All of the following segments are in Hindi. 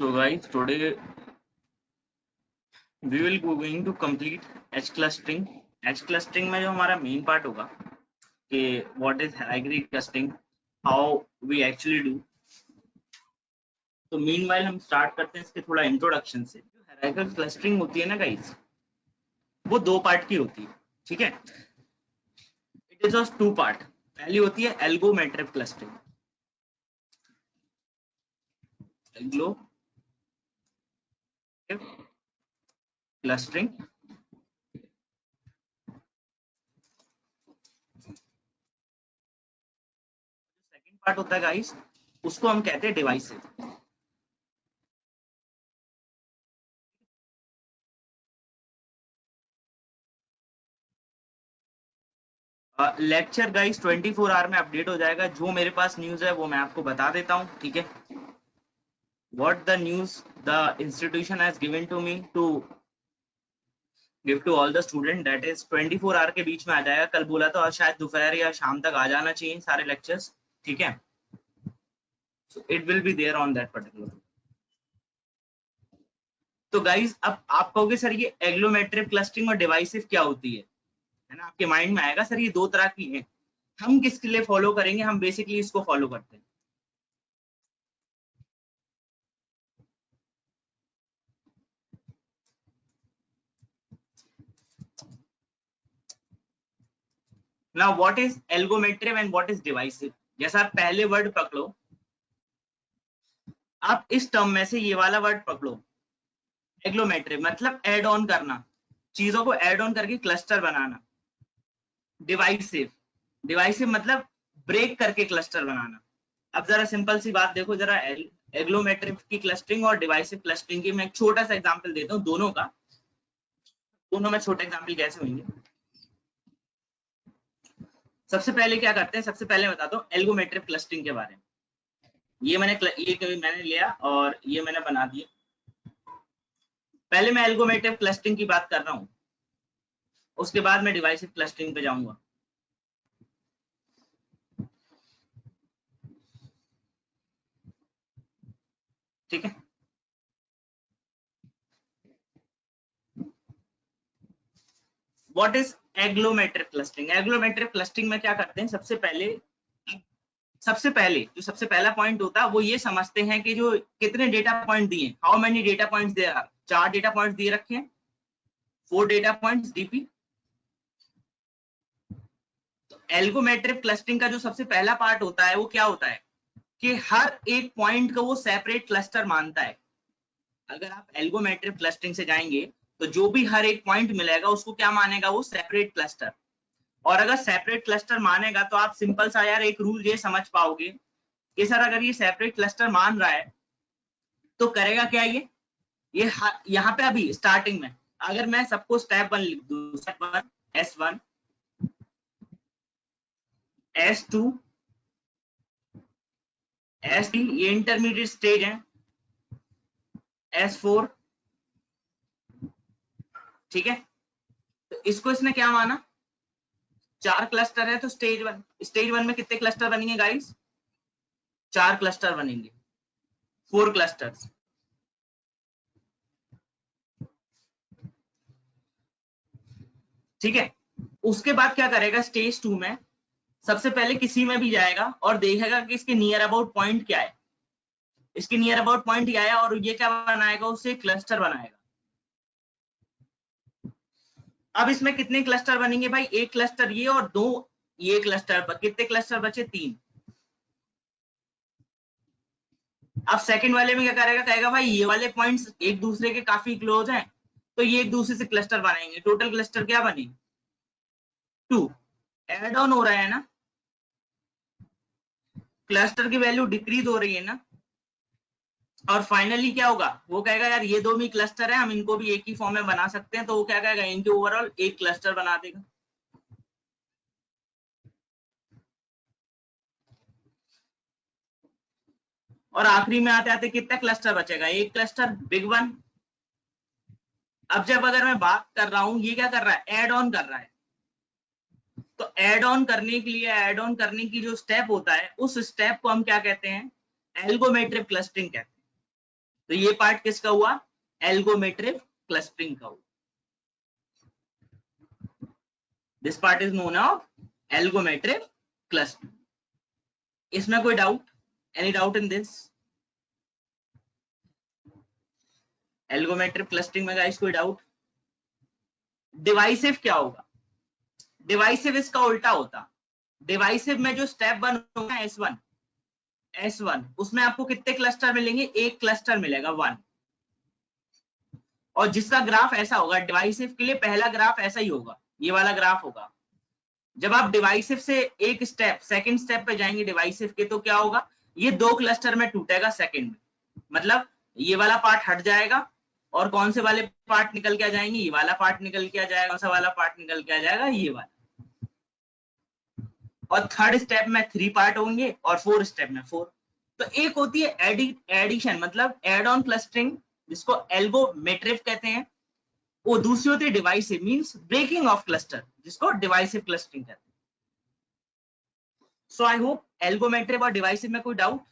So guys, today we will going to complete H clustering. H clustering में जो हमारा मेन पार्ट होगा कि what is hierarchy clustering, how we actually do. तो meanwhile हम स्टार्ट करते हैं इसके थोड़ा इंट्रोडक्शन से. जो hierarchical clustering होती है ना गाइस, वो दो पार्ट की होती है, ठीक है. It is of two part. पहली होती है एल्गोमेट्रिक क्लस्टरिंग. एल्गो क्लस्टरिंग सेकंड पार्ट होता है गाइस, उसको हम कहते हैं डिवाइसेस. लेक्चर गाइस 24 आवर में अपडेट हो जाएगा. जो मेरे पास न्यूज है वो मैं आपको बता देता हूँ, ठीक है. What the news the institution has given to me to give to all the student, that is 24 hour के बीच में आ जाएगा. कल बोला तो शायद दोपहर या शाम तक आ जाना चाहिए सारे लेक्चर्स, ठीक है. So it will be there on that particular. तो गाइस अब आप कहोगे सर ये एग्लोमेट्रिक क्लस्टरिंग और डिवाइसिव क्या होती है ना. आपके माइंड में आएगा सर ये दो तरह की है, हम किसके लिए फॉलो करेंगे. हम बेसिकली इसको फॉलो करते हैं. Now what is algometric and what is divisive. जैसा आप पहले वर्ड पकड़ो, आप इस टर्म में से ये वाला वर्ड पकड़ो. एग्लोमेट्रिक मतलब ऐड ऑन करना, चीजों को ऐड ऑन करके क्लस्टर बनाना. डिवाइसिव, डिवाइसिव मतलब ब्रेक करके क्लस्टर बनाना. अब जरा सिंपल सी बात देखो जरा, एग्लोमेट्रिक की क्लस्टरिंग और डिवाइसिव क्लस्टरिंग की मैं एक छोटा सा एग्जांपल देता हूँ दोनों का. दोनों में छोटे एग्जांपल कैसे होंगे. सबसे पहले क्या करते हैं, सबसे पहले बताता हूँ एल्गोमेट्रिक क्लस्टरिंग के बारे में. ये मैंने लिया और ये मैंने बना दिया. पहले मैं एल्गोमेट्रिक क्लस्टरिंग की बात कर रहा हूँ, उसके बाद मैं डिवाइसिव क्लस्टरिंग पे जाऊंगा. ठीक है. What is agglomerative clustering. Agglomerative clustering में क्या करते हैं, सबसे पहले जो सबसे पहला पॉइंट होता है वो ये समझते हैं कि जो कितने डेटा पॉइंट दिए, how many data points there are. 4 data points दिए रखे हैं, 4 डेटा पॉइंट्स डीपी. तो एल्गोमेट्रिक क्लस्टरिंग का जो सबसे पहला पार्ट होता है वो क्या होता है कि हर एक पॉइंट को वो सेपरेट क्लस्टर मानता है. अगर आप एल्गोमेट्रिक क्लस्टरिंग से जाएंगे तो जो भी हर एक पॉइंट मिलेगा उसको क्या मानेगा, वो सेपरेट क्लस्टर. और अगर सेपरेट क्लस्टर मानेगा तो आप सिंपल सा यार एक रूल ये समझ पाओगे कि सर अगर ये सेपरेट क्लस्टर मान रहा है तो करेगा क्या ये यहाँ पे अभी स्टार्टिंग में अगर मैं सबको स्टेप 1 लिख दूं, स्टेप 1 S1 S2 S3, ये इंटरमीडिएट स्टेज है, S4, ठीक है. तो इसको इसने क्या माना, 4 क्लस्टर है. तो स्टेज वन में कितने क्लस्टर बनेंगे गाइस, 4 क्लस्टर बनेंगे, 4 क्लस्टर्स. ठीक है. उसके बाद क्या करेगा, स्टेज 2 में सबसे पहले किसी में भी जाएगा और देखेगा कि इसके नियर अबाउट पॉइंट क्या है. इसके नियर अबाउट पॉइंट क्या है और ये क्या बनाएगा, उससे क्लस्टर बनाएगा. अब इसमें कितने क्लस्टर बनेंगे भाई, एक क्लस्टर ये और 2 ये क्लस्टर. कितने क्लस्टर बचे, 3. अब सेकंड वाले में क्या करेगा, कहेगा भाई ये वाले पॉइंट्स एक दूसरे के काफी क्लोज हैं तो ये एक दूसरे से क्लस्टर बनाएंगे. टोटल क्लस्टर क्या बने, 2. एड ऑन हो रहा है ना, क्लस्टर की वैल्यू डिक्रीज हो रही है ना. और फाइनली क्या होगा, वो कहेगा यार ये 2 भी क्लस्टर है, हम इनको भी एक ही फॉर्म में बना सकते हैं. तो वो क्या कहेगा, इनके ओवरऑल एक क्लस्टर बना देगा. और आखिरी में आते आते कितना क्लस्टर बचेगा, एक क्लस्टर, बिग वन. अब जब अगर मैं बात कर रहा हूं, ये क्या कर रहा है, ऐड ऑन कर रहा है. तो ऐड ऑन करने के लिए, ऐड ऑन करने की जो स्टेप होता है उस स्टेप को हम क्या कहते हैं, एल्गोमेट्रिक क्लस्टरिंग कहते हैं. तो ये पार्ट किसका हुआ? एल्गोमेट्रिक क्लस्टरिंग का हुआ। This part is known of एल्गोमेट्रिक क्लस्टरिंग। इसमें कोई doubt? Any doubt in this? एल्गोमेट्रिक क्लस्टरिंग में गाइस कोई डाउट? डिवाइसिव क्या होगा? डिवाइसिव इसका उल्टा होता। डिवाइसिव में जो स्टेप 1 होगा S1 उसमें आपको कितने क्लस्टर मिलेंगे? एक क्लस्टर मिलेगा 1। और जिसका ग्राफ ऐसा होगा, डिवाइसिव के लिए पहला ग्राफ ऐसा ही होगा, ये वाला ग्राफ होगा। जब आप डिवाइसिव से एक स्टेप सेकंड स्टेप पे जाएंगे डिवाइसिव के, तो क्या होगा? ये 2 क्लस्टर में टूटेगा सेकंड में। मतलब ये वाला पार्ट हट जाएगा और कौन से वाले पार्ट निकल के आ जाएंगे? ये वाला पार्ट निकल के आ जाएगा। कौन सा वाला पार्ट निकल के आ जाएगा? ये वाला। और थर्ड स्टेप में 3 पार्ट होंगे और फोर्थ स्टेप में 4। तो एक होती है एडिशन, मतलब एड ऑन क्लस्टरिंग, जिसको एल्गोमेट्रिक कहते हैं। वो दूसरी होती है divisive, means breaking off cluster, जिसको डिवाइसिव क्लस्टरिंग कहते हैं। सो आई होप एल्गोमेट्रिक और डिवाइसिव में कोई doubt?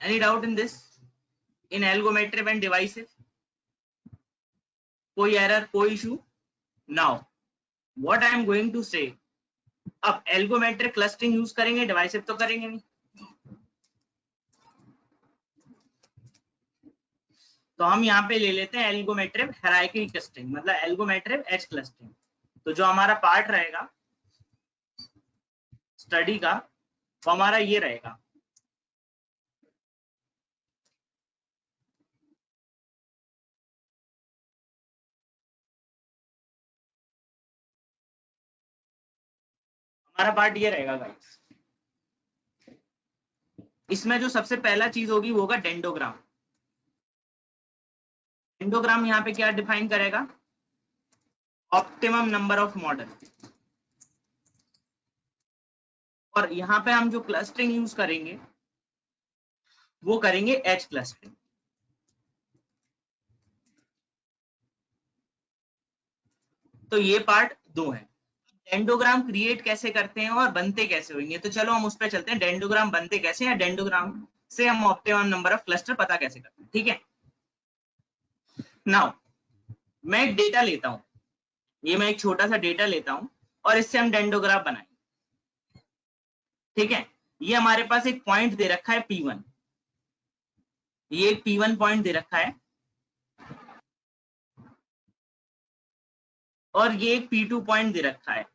Any doubt in this? In एल्गोमेट्रिक एंड डिवाइसिव कोई एरर, कोई issue? Now what I am going to say, अब एल्गोमेट्रिक क्लस्टरिंग यूज करेंगे, डिवाइसिव तो करेंगे नहीं। तो हम यहाँ पे ले लेते हैं एल्गोमेट्रिक हायरार्की क्लस्टरिंग, मतलब एल्गोमेट्रिक एज क्लस्टरिंग। तो जो हमारा पार्ट रहेगा स्टडी का, वो हमारा ये रहेगा। हमारा पार्ट ये रहेगा गाइस। इसमें जो सबसे पहला चीज होगी वो होगा डेंडोग्राम। डेंडोग्राम यहाँ पे क्या डिफाइन करेगा? Optimum number of model. और यहाँ पे हम जो क्लस्टरिंग यूज करेंगे वो करेंगे एज क्लस्टरिंग। तो ये पार्ट 2 है। डेंडोग्राम क्रिएट कैसे करते हैं और बनते कैसे होंगे, तो चलो हम उस पर चलते हैं। डेंडोग्राम बनते कैसे, या डेंडोग्राम से हम ऑप्टिमम नंबर ऑफ क्लस्टर पता कैसे करते हैं, ठीक है। नाउ मैं एक डेटा लेता हूं, ये मैं एक छोटा सा डेटा लेता हूं और इससे हम डेंडोग्राफ बनाएंगे, ठीक है। ये हमारे पास एक पॉइंट दे रखा है P1, ये एक P1 पॉइंट दे रखा है और ये एक P2 पॉइंट दे रखा है।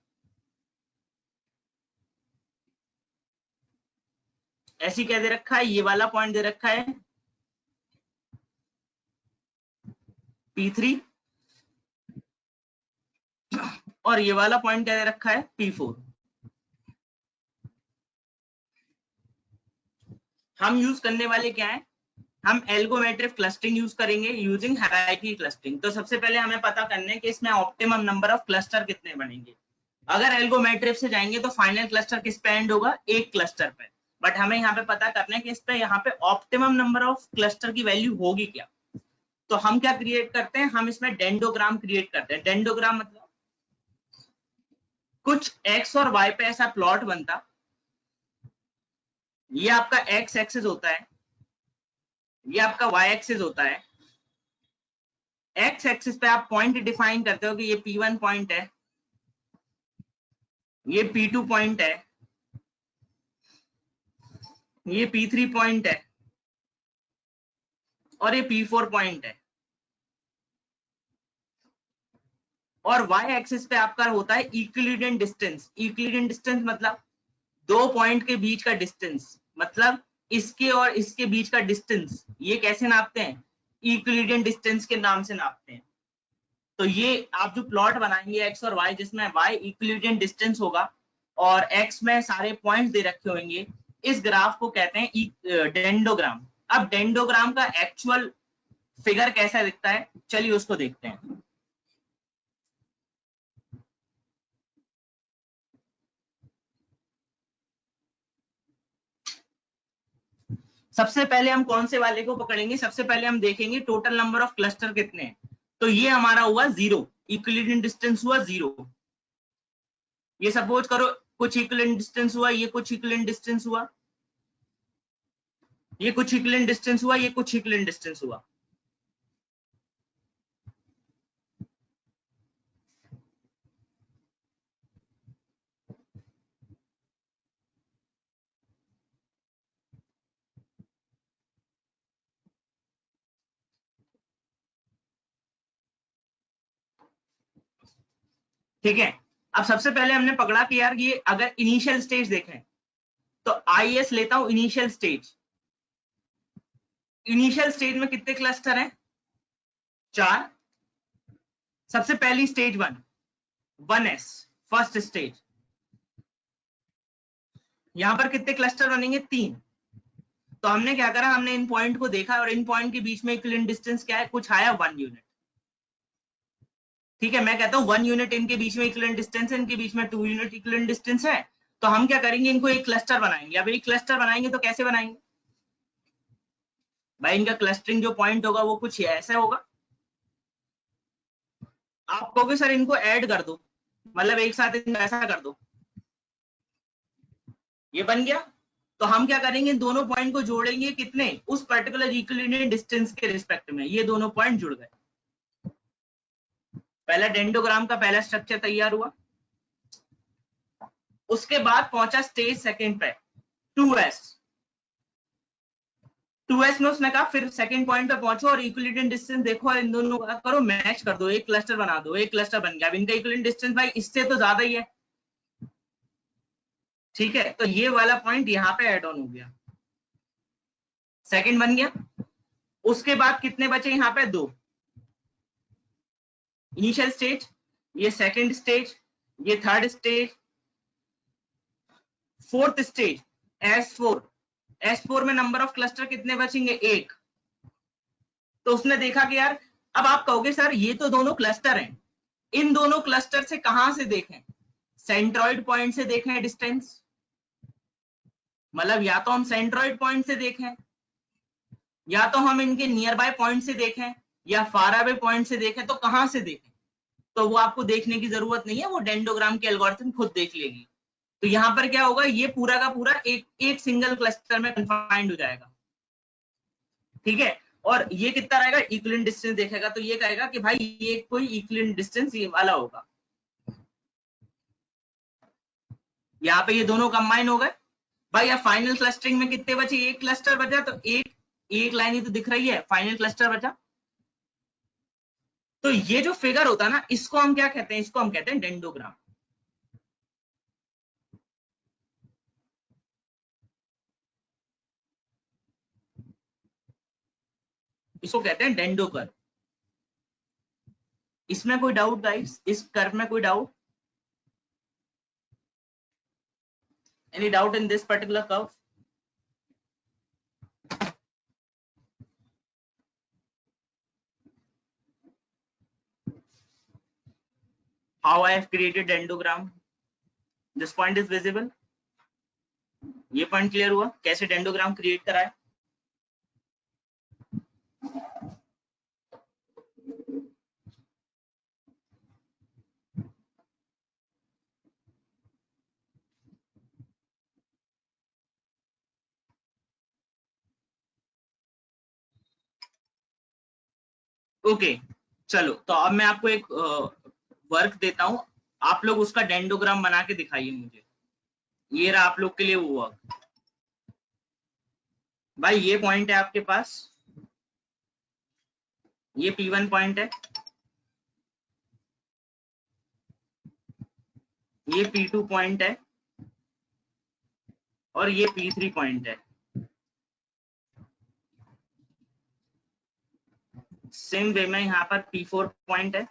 ऐसी क्या दे रखा है? ये वाला पॉइंट दे रखा है P3 और ये वाला पॉइंट क्या दे रखा है? P4। हम यूज करने वाले क्या है? हम एल्गोमेट्रिक क्लस्टरिंग यूज करेंगे यूजिंग हायरार्की क्लस्टरिंग। तो सबसे पहले हमें पता करना है कि इसमें ऑप्टिमम नंबर ऑफ क्लस्टर कितने बनेंगे। अगर एल्गोमेट्रिक से जाएंगे तो फाइनल क्लस्टर किस पे एंड होगा? एक क्लस्टर पे। बट हमें यहाँ पे पता करना है कि इस पे यहाँ पे ऑप्टिमम नंबर ऑफ क्लस्टर की वैल्यू होगी क्या। तो हम क्या क्रिएट करते हैं? हम इसमें डेंडोग्राम क्रिएट करते हैं। डेंडोग्राम मतलब कुछ एक्स और वाई पे ऐसा प्लॉट बनता। ये आपका एक्स एक्सिस होता है, ये आपका वाई एक्सिस होता है। एक्स एक्सिस पे आप पॉइंट डिफाइन करते हो कि ये P1 पॉइंट है, ये P2 पॉइंट है, ये P3 पॉइंट है और ये P4 पॉइंट है। और वाई एक्सिस पे आपका होता है इक्विलिडियन डिस्टेंस। इक्विलिडियन डिस्टेंस मतलब दो पॉइंट के बीच का डिस्टेंस, मतलब इसके और इसके बीच का डिस्टेंस। ये कैसे नापते हैं? इक्विलिडियन डिस्टेंस के नाम से नापते हैं। तो ये आप जो प्लॉट बनाएंगे एक्स और वाई, जिसमें वाई इक्विलिडियन डिस्टेंस होगा और एक्स में सारे पॉइंट दे रखे होंगे, इस ग्राफ को कहते हैं डेंडोग्राम। अब डेंडोग्राम का एक्चुअल फिगर कैसा दिखता है, चलिए उसको देखते हैं। सबसे पहले हम कौन से वाले को पकड़ेंगे? सबसे पहले हम देखेंगे टोटल नंबर ऑफ क्लस्टर कितने हैं। तो ये हमारा हुआ 0, इक्विलिडियन डिस्टेंस हुआ 0। ये सपोज करो कुछ इक्विलिडियन डिस्टेंस हुआ, ये कुछ इक्विलिडियन डिस्टेंस हुआ। ये कुछ इक्विवेलेंट डिस्टेंस हुआ, ये कुछ इक्विवेलेंट डिस्टेंस हुआ। ठीक है, अब सबसे पहले हमने पकड़ा कि यार ये अगर इनिशियल स्टेज देखें तो IS लेता हूं इनिशियल स्टेज। इनिशियल स्टेज में कितने क्लस्टर हैं? 4। सबसे पहली स्टेज 1S, फर्स्ट स्टेज। यहां पर कितने क्लस्टर बनेंगे? 3। तो हमने क्या करा, हमने इन पॉइंट को देखा और इन पॉइंट के बीच में इक्विवेलेंट डिस्टेंस क्या है? कुछ आया 1 यूनिट। ठीक है, मैं कहता हूं 1 यूनिट इनके बीच में इक्विवेलेंट डिस्टेंस है, इनके बीच में 2 यूनिट इक्विवेलेंट डिस्टेंस है। तो हम क्या करेंगे, इनको एक क्लस्टर बनाएंगे। अब एक क्लस्टर बनाएंगे तो कैसे बनाएंगे भाई? इनका क्लस्टरिंग जो पॉइंट होगा वो कुछ ऐसा होगा। आप कहोगे सर इनको ऐड कर दो, मतलब एक साथ इनको ऐसा कर दो, ये बन गया। तो हम क्या करेंगे, इन दोनों पॉइंट को जोड़ेंगे कितने? उस पर्टिकुलर इक्विवेलेंट डिस्टेंस के रिस्पेक्ट में। ये दोनों पॉइंट जुड़ गए। पहला डेंडोग्राम का पहला स्ट्रक्चर तैयार हुआ। उसके बाद पहुंचा स्टेज सेकंड पे 2S। 2S में उसने कहा फिर सेकंड पॉइंट पे पहुंचो और इक्विवेलेंट डिस्टेंस देखो और इन दोनों का करो मैच कर दो, एक क्लस्टर बना दो। एक क्लस्टर बन गया। अब इनका इक्विवेलेंट डिस्टेंस भाई इससे तो ज्यादा ही है। ठीक है, तो ये वाला पॉइंट यहाँ पे ऐड ऑन हो गया, सेकंड बन गया। उसके बाद कितने बचे यहाँ पे? 2। इनिशियल स्टेज, ये सेकंड स्टेज, ये third stage, fourth stage S4। S4 में नंबर ऑफ क्लस्टर कितने बचेंगे? 1। तो उसने देखा कि यार, अब आप कहोगे सर ये तो दोनों क्लस्टर हैं, इन दोनों क्लस्टर से कहां से देखें? सेंट्रॉइड पॉइंट से देखें डिस्टेंस, मतलब या तो हम सेंट्रॉइड पॉइंट से देखें या तो हम इनके नियर बाय पॉइंट से देखें या फार अवे पॉइंट से देखें। तो कहां से देखें? तो वो आपको देखने की जरूरत नहीं है, वो डेंडोग्राम की एल्गोरिथम खुद देख लेगी। तो यहाँ पर क्या होगा, ये पूरा का पूरा एक सिंगल क्लस्टर में कंफाइंड हो जाएगा। ठीक है, और ये कितना रहेगा? इक्विवेलेंट डिस्टेंस देखेगा तो ये कहेगा कि भाई ये कोई इक्विवेलेंट डिस्टेंस ये वाला होगा। यहाँ पे ये दोनों कंबाइन हो गए भाई। अब फाइनल क्लस्टरिंग में कितने बचे? एक क्लस्टर बचा, तो एक लाइन ही तो दिख रही है, फाइनल क्लस्टर बचा। तो ये जो फिगर होता है ना, इसको हम क्या कहते हैं? इसको हम कहते हैं डेंडोग्राम। इसको कहते हैं डेंडो कर्व। इसमें कोई डाउट गाइस? इस कर्व में कोई doubt? Any doubt in this particular curve? How I have created dendrogram? This point is visible. ये पॉइंट क्लियर हुआ कैसे डेंडोग्राम क्रिएट करा है? ओके, चलो तो अब मैं आपको एक वर्क देता हूं, आप लोग उसका डेंडोग्राम बना के दिखाइए मुझे। ये रहा आप लोग के लिए वो वर्क। भाई ये पॉइंट है आपके पास, ये P1 पॉइंट है, ये P2 पॉइंट है और ये P3 पॉइंट है। सेम वे में यहाँ पर P4 पॉइंट है,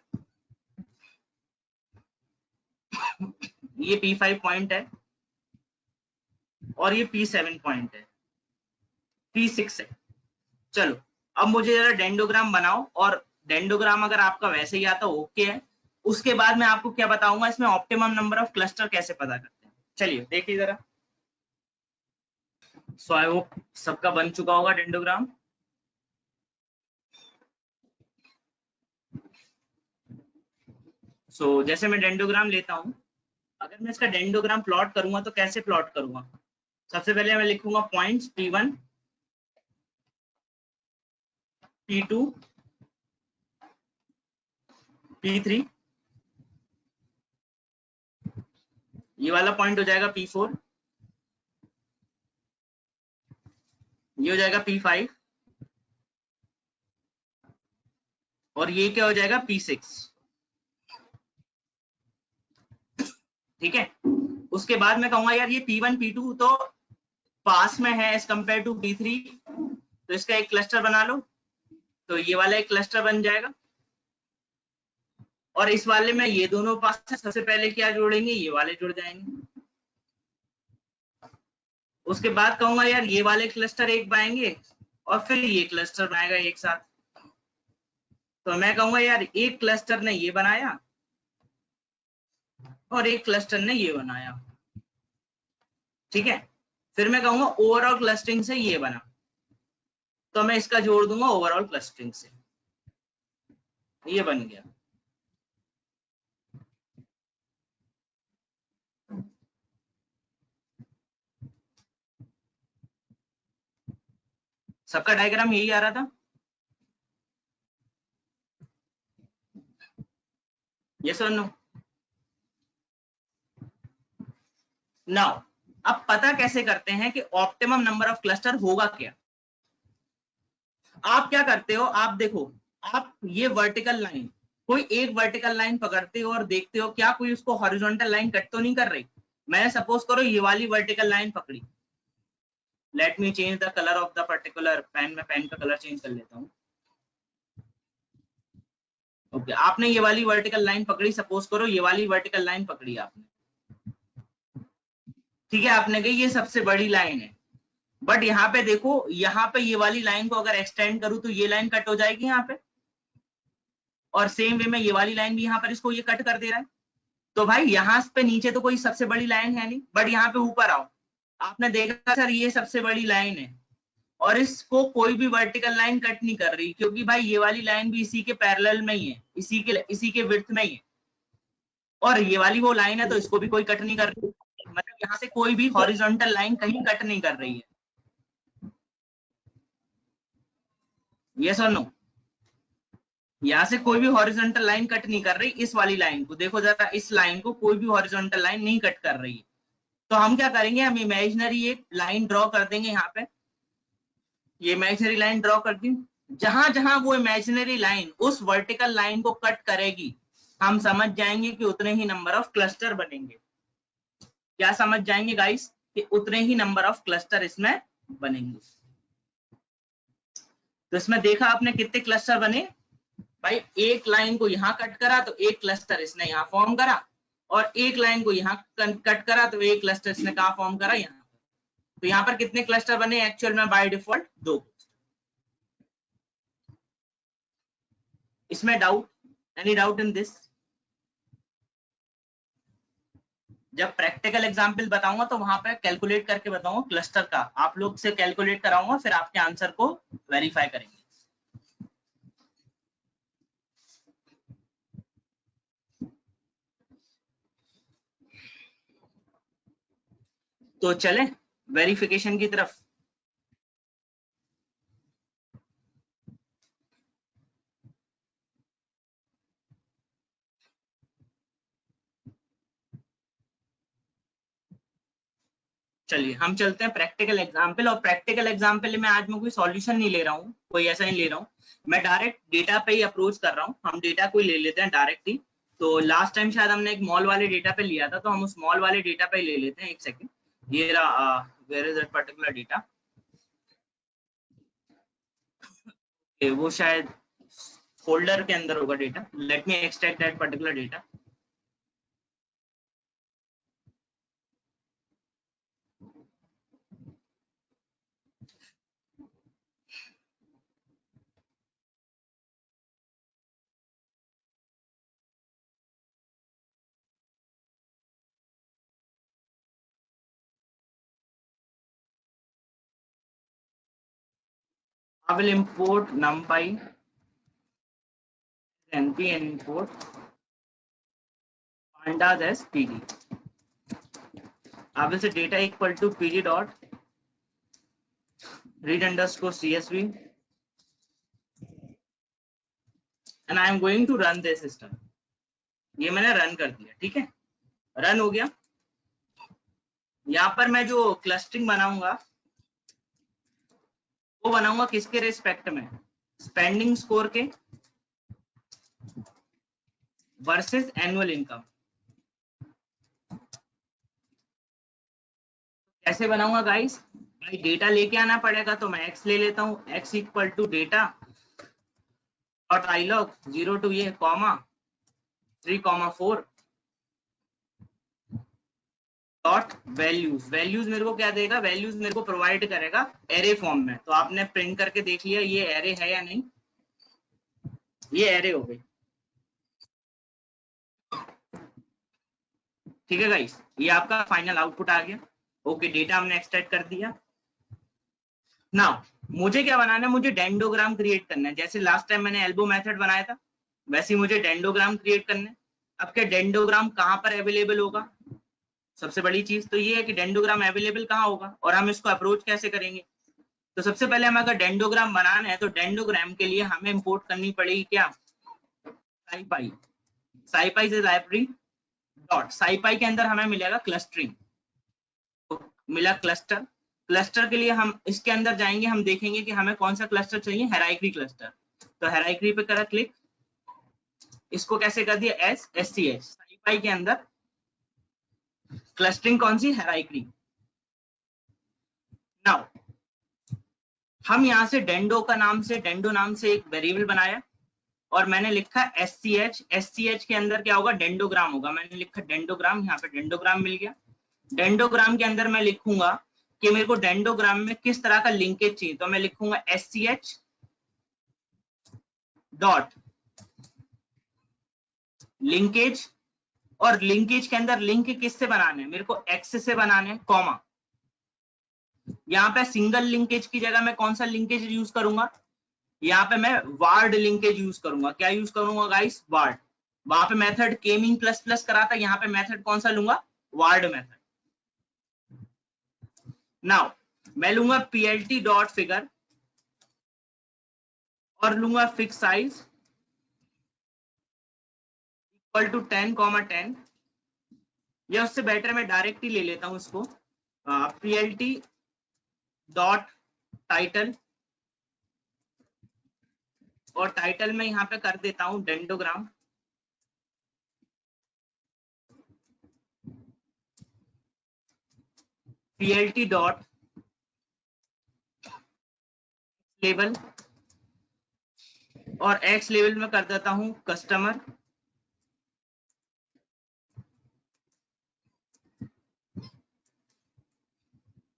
ये P5 पॉइंट है और ये P7 पॉइंट है, P6 है। चलो अब मुझे जरा डेंडोग्राम बनाओ, और डेंडोग्राम अगर आपका वैसे ही आता ओके है। उसके बाद मैं आपको क्या बताऊंगा, इसमें ऑप्टिमम नंबर ऑफ क्लस्टर कैसे पता करते हैं। चलिए देखिए जरा। सो आई होप सबका बन चुका होगा डेंडोग्राम। जैसे मैं डेंडोग्राम लेता हूं, अगर मैं इसका डेंडोग्राम प्लॉट करूंगा तो कैसे प्लॉट करूंगा? सबसे पहले मैं लिखूंगा पॉइंट्स P1, P2, P3, ये वाला पॉइंट हो जाएगा P4, ये हो जाएगा P5 और ये क्या हो जाएगा P6। ठीक है, उसके बाद मैं कहूंगा यार ये P1 P2 तो पास में है एज कंपेयर टू P3, तो इसका एक क्लस्टर बना लो, तो ये वाला एक क्लस्टर बन जाएगा। और इस वाले में ये दोनों पास से सबसे पहले क्या जोड़ेंगे, ये वाले जुड़ जाएंगे। उसके बाद कहूंगा यार ये वाले क्लस्टर एक बनाएंगे और फिर ये क्लस्टर बनाएगा एक साथ, तो मैं कहूंगा यार एक क्लस्टर ने ये बनाया और एक क्लस्टर ने ये बनाया। ठीक है, फिर मैं कहूंगा ओवरऑल क्लस्टरिंग से ये बना, तो मैं इसका जोड़ दूंगा ओवरऑल क्लस्टरिंग से, ये बन गया। सबका डायग्राम यही आ रहा था, यस और नो? नाउ अब पता कैसे करते हैं कि ऑप्टिमम नंबर ऑफ क्लस्टर होगा क्या। आप क्या करते हो, आप देखो, आप ये वर्टिकल लाइन, कोई एक वर्टिकल लाइन पकड़ते हो और देखते हो क्या कोई उसको हॉरिजॉन्टल लाइन कट तो नहीं कर रही। मैंने सपोज करो ये वाली वर्टिकल लाइन पकड़ी, let me change the colour of the particular pen, में पेन का कलर चेंज कर लेता हूँ। ओके, आपने ये वाली वर्टिकल लाइन पकड़ी, सपोज करो ये वाली वर्टिकल लाइन पकड़ी आपने, ठीक है, आपने कही ये सबसे बड़ी लाइन है, बट यहाँ पे देखो, यहाँ पे ये वाली लाइन को अगर एक्सटेंड करूँ तो ये लाइन कट हो जाएगी यहाँ पे, और सेम वे में ये वाली लाइन भी यहाँ पर इसको ये कट कर दे रहा है। तो भाई यहाँ पे नीचे तो कोई सबसे बड़ी लाइन है नहीं, बट यहाँ पे ऊपर आओ, आपने देखा सर ये सबसे बड़ी लाइन है और इसको कोई भी वर्टिकल लाइन कट नहीं कर रही, क्योंकि भाई ये वाली लाइन भी इसी के पैरेलल में ही है, इसी के विड्थ में ही है, और ये वाली वो लाइन है तो इसको भी कोई कट नहीं कर रही, मतलब यहाँ से कोई भी हॉरिजॉन्टल लाइन कहीं कट नहीं कर रही है। Yes or no? यहाँ से कोई भी हॉरिजॉन्टल लाइन कट नहीं कर रही, इस वाली लाइन को देखो जरा, इस लाइन को कोई भी हॉरिजॉन्टल लाइन नहीं कट कर रही है। तो हम क्या करेंगे, हम इमेजिनरी एक लाइन ड्रॉ कर देंगे यहाँ पे, ये इमेजिनरी लाइन ड्रॉ कर दी, जहां जहां वो इमेजिनरी लाइन उस वर्टिकल लाइन को कट करेगी, हम समझ जाएंगे कि उतने ही नंबर ऑफ क्लस्टर बनेंगे। क्या समझ जाएंगे गाइस, कि उतने ही नंबर ऑफ क्लस्टर इसमें बनेंगे। तो इसमें देखा आपने कितने क्लस्टर बने भाई, एक लाइन को यहाँ कट करा तो एक क्लस्टर इसने यहाँ फॉर्म करा, और एक लाइन को यहाँ कट करा तो एक क्लस्टर इसने कहाँ फॉर्म करा, यहाँ। तो यहाँ पर कितने क्लस्टर बने एक्चुअल में, बाय डिफॉल्ट 2। इसमें doubt, any doubt in this? जब प्रैक्टिकल एग्जाम्पल बताऊंगा तो वहां पर कैलकुलेट करके बताऊंगा क्लस्टर का, आप लोग से कैलकुलेट कराऊंगा, फिर आपके आंसर को वेरीफाई करेंगे। तो चले वेरिफिकेशन की तरफ। चलिए हम चलते हैं प्रैक्टिकल एग्जाम्पल, और प्रैक्टिकल एग्जाम्पल में आज मैं कोई सॉल्यूशन नहीं ले रहा हूँ, कोई ऐसा नहीं ले रहा हूँ, मैं डायरेक्ट डेटा पे ही अप्रोच कर रहा हूँ। हम डेटा को ले लेते हैं डायरेक्ट ही। तो लास्ट टाइम शायद हमने एक मॉल वाले डेटा पे लिया था, तो हम उस मॉल वाले डेटा पे ले लेते हैं। एक सेकेंड, ये रहा, where is that particular data, वो शायद फोल्डर के अंदर होगा data, let me extract that particular data. I will import numpy np and import pandas as pd. I will say data equal to pd dot read underscore csv and I am going to run this system. ये मैंने रन कर दिया, ठीक है, रन हो गया। यहाँ पर मैं जो क्लस्टरिंग बनाऊंगा वो बनाऊंगा किसके रिस्पेक्ट में, स्पेंडिंग स्कोर के वर्सेस एनुअल इनकम। कैसे बनाऊंगा गाइस, भाई डेटा लेके आना पड़ेगा, तो मैं x ले लेता हूँ, x equal to data dot iloc 0 to ये कॉमा 3,4 डॉट वैल्यूज। वैल्यूज मेरे को क्या देगा, वैल्यूज मेरे को प्रोवाइड करेगा एरे फॉर्म में। तो आपने प्रिंट करके देख लिया ये एरे है या नहीं, ये एरे हो गई, ठीक है गाइस, ये आपका फाइनल आउटपुट आ गया। ओके, डेटा हमने एक्सट्रैक्ट कर दिया। नाउ मुझे क्या बनाना है, मुझे डेंडोग्राम क्रिएट करना है। जैसे लास्ट टाइम मैंने एल्बो मेथड बनाया था वैसे ही मुझे डेंडोग्राम क्रिएट करना है। अब क्या डेंडोग्राम कहाँ पर अवेलेबल होगा, सबसे बड़ी चीज तो ये है कि डेंडोग्राम अवेलेबल कहाँ होगा और हम इसको अप्रोच कैसे करेंगे। तो सबसे पहले हमें अगर डेंडोग्राम बनाना है तो डेंडोग्राम के लिए हमें इंपोर्ट करनी पड़ेगी क्या, साईपाई। साईपाई से लाइब्रेरी डॉट साईपाई के अंदर हमें मिलेगा क्लस्टरिंग, तो मिला क्लस्टर। क्लस्टर के लिए हम इसके अंदर जाएंगे, हम देखेंगे कि हमें कौन सा क्लस्टर चाहिए, हेराइक्री क्लस्टर। तो हेराइक्री पे करा क्लिक, इसको कैसे कर दिया एस एस सी एच, साईपाई के अंदर क्लस्टरिंग कौन सी, हेराइक्री। नाउ हम यहाँ से डेंडो का नाम से, डेंडो नाम से एक वेरिएबल बनाया और मैंने लिखा एस सी एच के अंदर क्या होगा, डेंडोग्राम होगा। मैंने लिखा डेंडोग्राम, यहाँ पे डेंडोग्राम मिल गया। डेंडोग्राम के अंदर मैं लिखूंगा कि मेरे को डेंडोग्राम में किस तरह का लिंकेज चाहिए, तो मैं लिखूंगा S C H dot linkage, और लिंकेज के अंदर लिंक किससे बनाने हैं, मेरे को एक्स से बनाने हैं, कॉमा। यहाँ पे सिंगल लिंकेज की जगह मैं कौन सा लिंकेज यूज करूंगा, यहाँ पे मैं वार्ड लिंकेज यूज करूंगा। क्या यूज करूंगा गाइस, वार्ड। वहां पे मेथड केमिंग प्लस प्लस करा था, यहाँ पे मेथड कौन सा लूंगा, वार्ड मेथड। नाउ मैं लूंगा पीएलटी डॉट फिगर और लूंगा फिक्स साइज इक्वल टू 10,10, या उससे बेटर मैं डायरेक्ट ही ले लेता हूं इसको, पीएलटी डॉट टाइटल, और टाइटल में यहाँ पे कर देता हूं डेंडोग्राम। पीएलटी डॉट लेवल, और एक्स लेवल में कर देता हूं कस्टमर,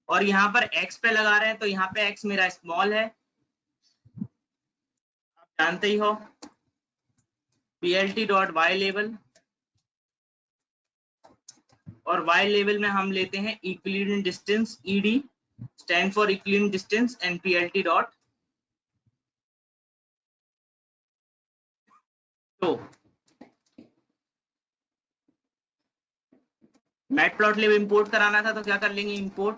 और यहाँ पर एक्स पे लगा रहे हैं तो यहाँ पे एक्स मेरा स्मॉल है, आप जानते ही हो। पीएलटी डॉट वाई लेवल, और वाई लेवल में हम लेते हैं equilibrium distance, ED stand for equilibrium distance, and PLT dot तो मैटप्लॉटलिब इंपोर्ट कराना था तो क्या कर लेंगे, इंपोर्ट,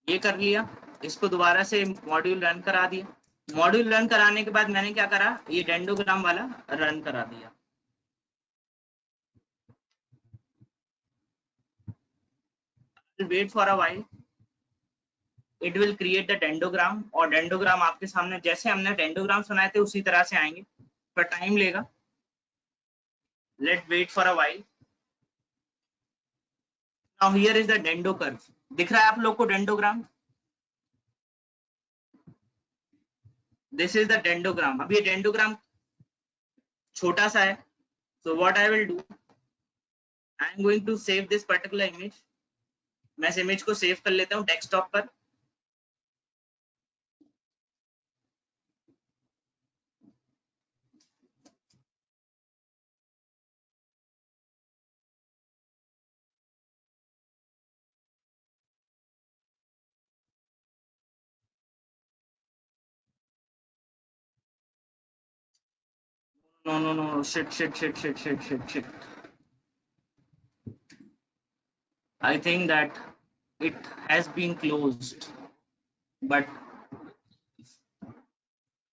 ये कर लिया। इसको दोबारा से मॉड्यूल रन करा दिया। मॉड्यूल रन कराने के बाद मैंने क्या करा, ये डेंडोग्राम वाला रन करा दिया। Wait for a while, it will create the dendrogram, और डेंडोग्राम आपके सामने जैसे हमने डेंडोग्राम सुनाए थे उसी तरह से आएंगे, पर टाइम लेगा। Let wait for a while. Now here is the dendro curve, दिख रहा है आप लोग को dendrogram, this is the dendrogram. अब ये डेंडोग्राम छोटा सा है, so what I will do, I am going to save this particular image। मैं इस इमेज को सेव कर लेता हूँ डेस्कटॉप पर। No, shit, I think that it has been closed। but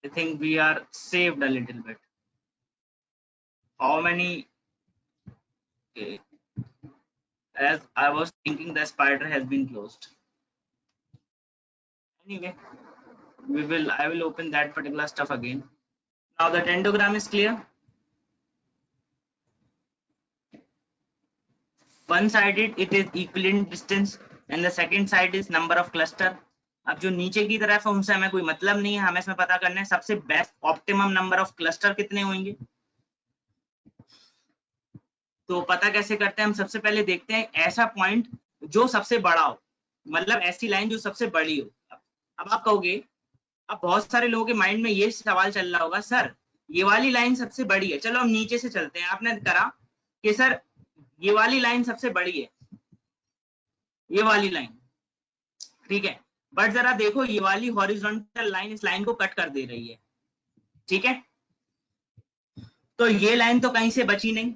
I think we are saved a little bit. How many? Okay. As I was thinking, the spider has been closed. Anyway, I will open that particular stuff again. Now the dendrogram is clear. One sided it is equivalent distance and the second side is number of cluster. अब जो नीचे की तरफ है उनसे हमें कोई मतलब नहीं है, हमें इसमें पता करना है सबसे best optimum number of cluster कितने होंगे। तो पता कैसे करते हैं हम? सबसे पहले देखते हैं ऐसा पॉइंट जो सबसे बड़ा हो, मतलब ऐसी लाइन जो सबसे बड़ी हो। अब आप कहोगे, अब बहुत सारे लोगों के माइंड में ये सवाल चल रहा होगा, सर ये वाली लाइन सबसे बड़ी है, चलो हम नीचे से चलते हैं। आपने करा कि सर ये वाली लाइन सबसे बड़ी है, ये वाली लाइन, ठीक है, बट जरा देखो ये वाली हॉरिजॉन्टल लाइन इस लाइन को कट कर दे रही है, ठीक है, तो ये लाइन तो कहीं से बची नहीं,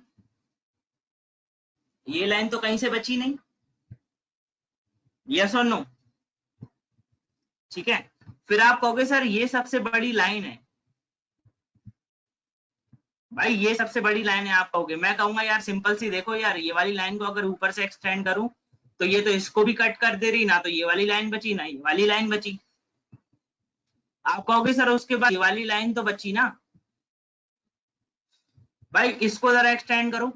ये लाइन तो कहीं से बची नहीं, यस और नो, ठीक है। फिर आप कहोगे सर ये सबसे बड़ी लाइन है, भाई ये सबसे बड़ी लाइन है आप कहोगे। मैं कहूंगा यार सिंपल सी, देखो यार ये वाली लाइन को अगर ऊपर से एक्सटेंड करूं तो ये तो इसको भी कट कर दे रही ना, तो ये वाली लाइन बची ना ये वाली लाइन बची। आप कहोगे सर उसके बाद ये वाली लाइन तो बची ना, भाई इसको जरा एक्सटेंड करो,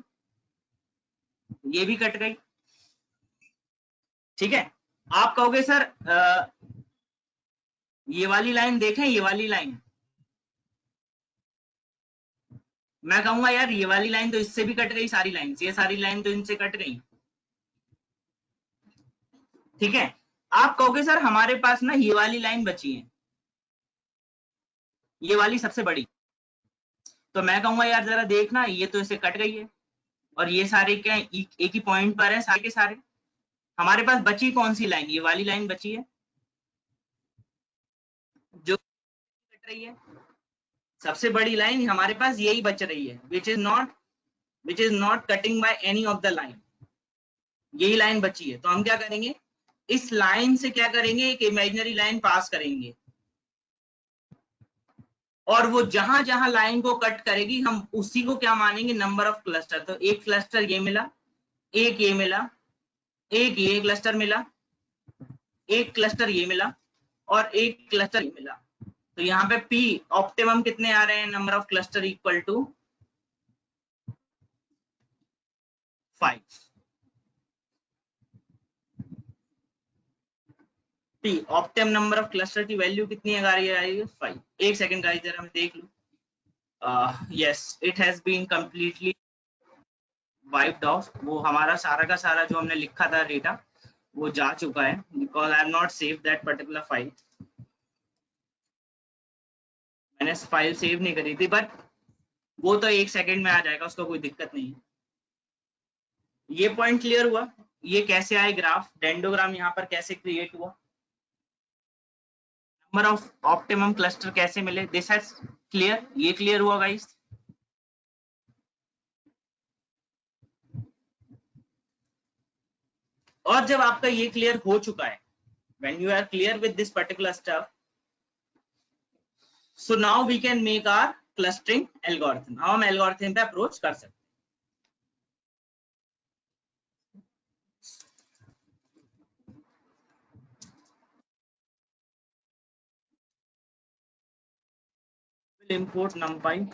ये भी कट गई, ठीक है। आप कहोगे सर ये वाली लाइन देखें, ये वाली लाइन, मैं कहूंगा यार ये वाली लाइन तो इससे भी कट गई, सारी लाइन, ये सारी लाइन तो इनसे कट गई, ठीक है। आप कहोगे सर हमारे पास ना ये वाली लाइन बची है, ये वाली सबसे बड़ी, तो मैं कहूंगा यार जरा देखना ये तो इससे कट गई है और ये सारे क्या एक ही पॉइंट पर है सारे के सारे। हमारे पास बची कौन सी लाइन? ये वाली लाइन बची है जो कट रही है, सबसे बड़ी लाइन हमारे पास यही बच रही है, which is not cutting by any of the line, यही लाइन बची है। तो हम क्या करेंगे, इस लाइन से क्या करेंगे, एक इमेजिनरी लाइन पास करेंगे और वो जहां जहां लाइन को कट करेगी हम उसी को क्या मानेंगे, नंबर ऑफ क्लस्टर। तो एक क्लस्टर ये मिला, एक ये मिला, एक ये क्लस्टर मिला, एक क्लस्टर ये मिला और एक क्लस्टर ये मिला। तो यहाँ पे P ऑप्टिमम कितने आ रहे हैं, number of cluster equal to 5। P optimum number of cluster की वैल्यू कितनी आ रही है, 5। एक सेकंड गाइस जरा मैं देख लूं। Yes it has been completely wiped off, वो हमारा सारा का सारा जो हमने लिखा था डेटा वो जा चुका है, because I am not save that particular file, मैंने फाइल सेव नहीं करी थी, बट वो तो एक सेकंड में आ जाएगा, उसका कोई दिक्कत नहीं है। ये पॉइंट क्लियर हुआ, ये कैसे आए ग्राफ, डेंडोग्राम यहाँ पर कैसे क्रिएट हुआ, नंबर ऑफ ऑप्टिमम क्लस्टर कैसे मिले, दिस हैज क्लियर, ये क्लियर हुआ गाइस। और जब आपका ये क्लियर हो चुका है, when you are clear with this particular stuff, so now we can make our clustering algorithm। अब हम algorithm पे अप्रोच कर सकते हैं। We'll import numpy,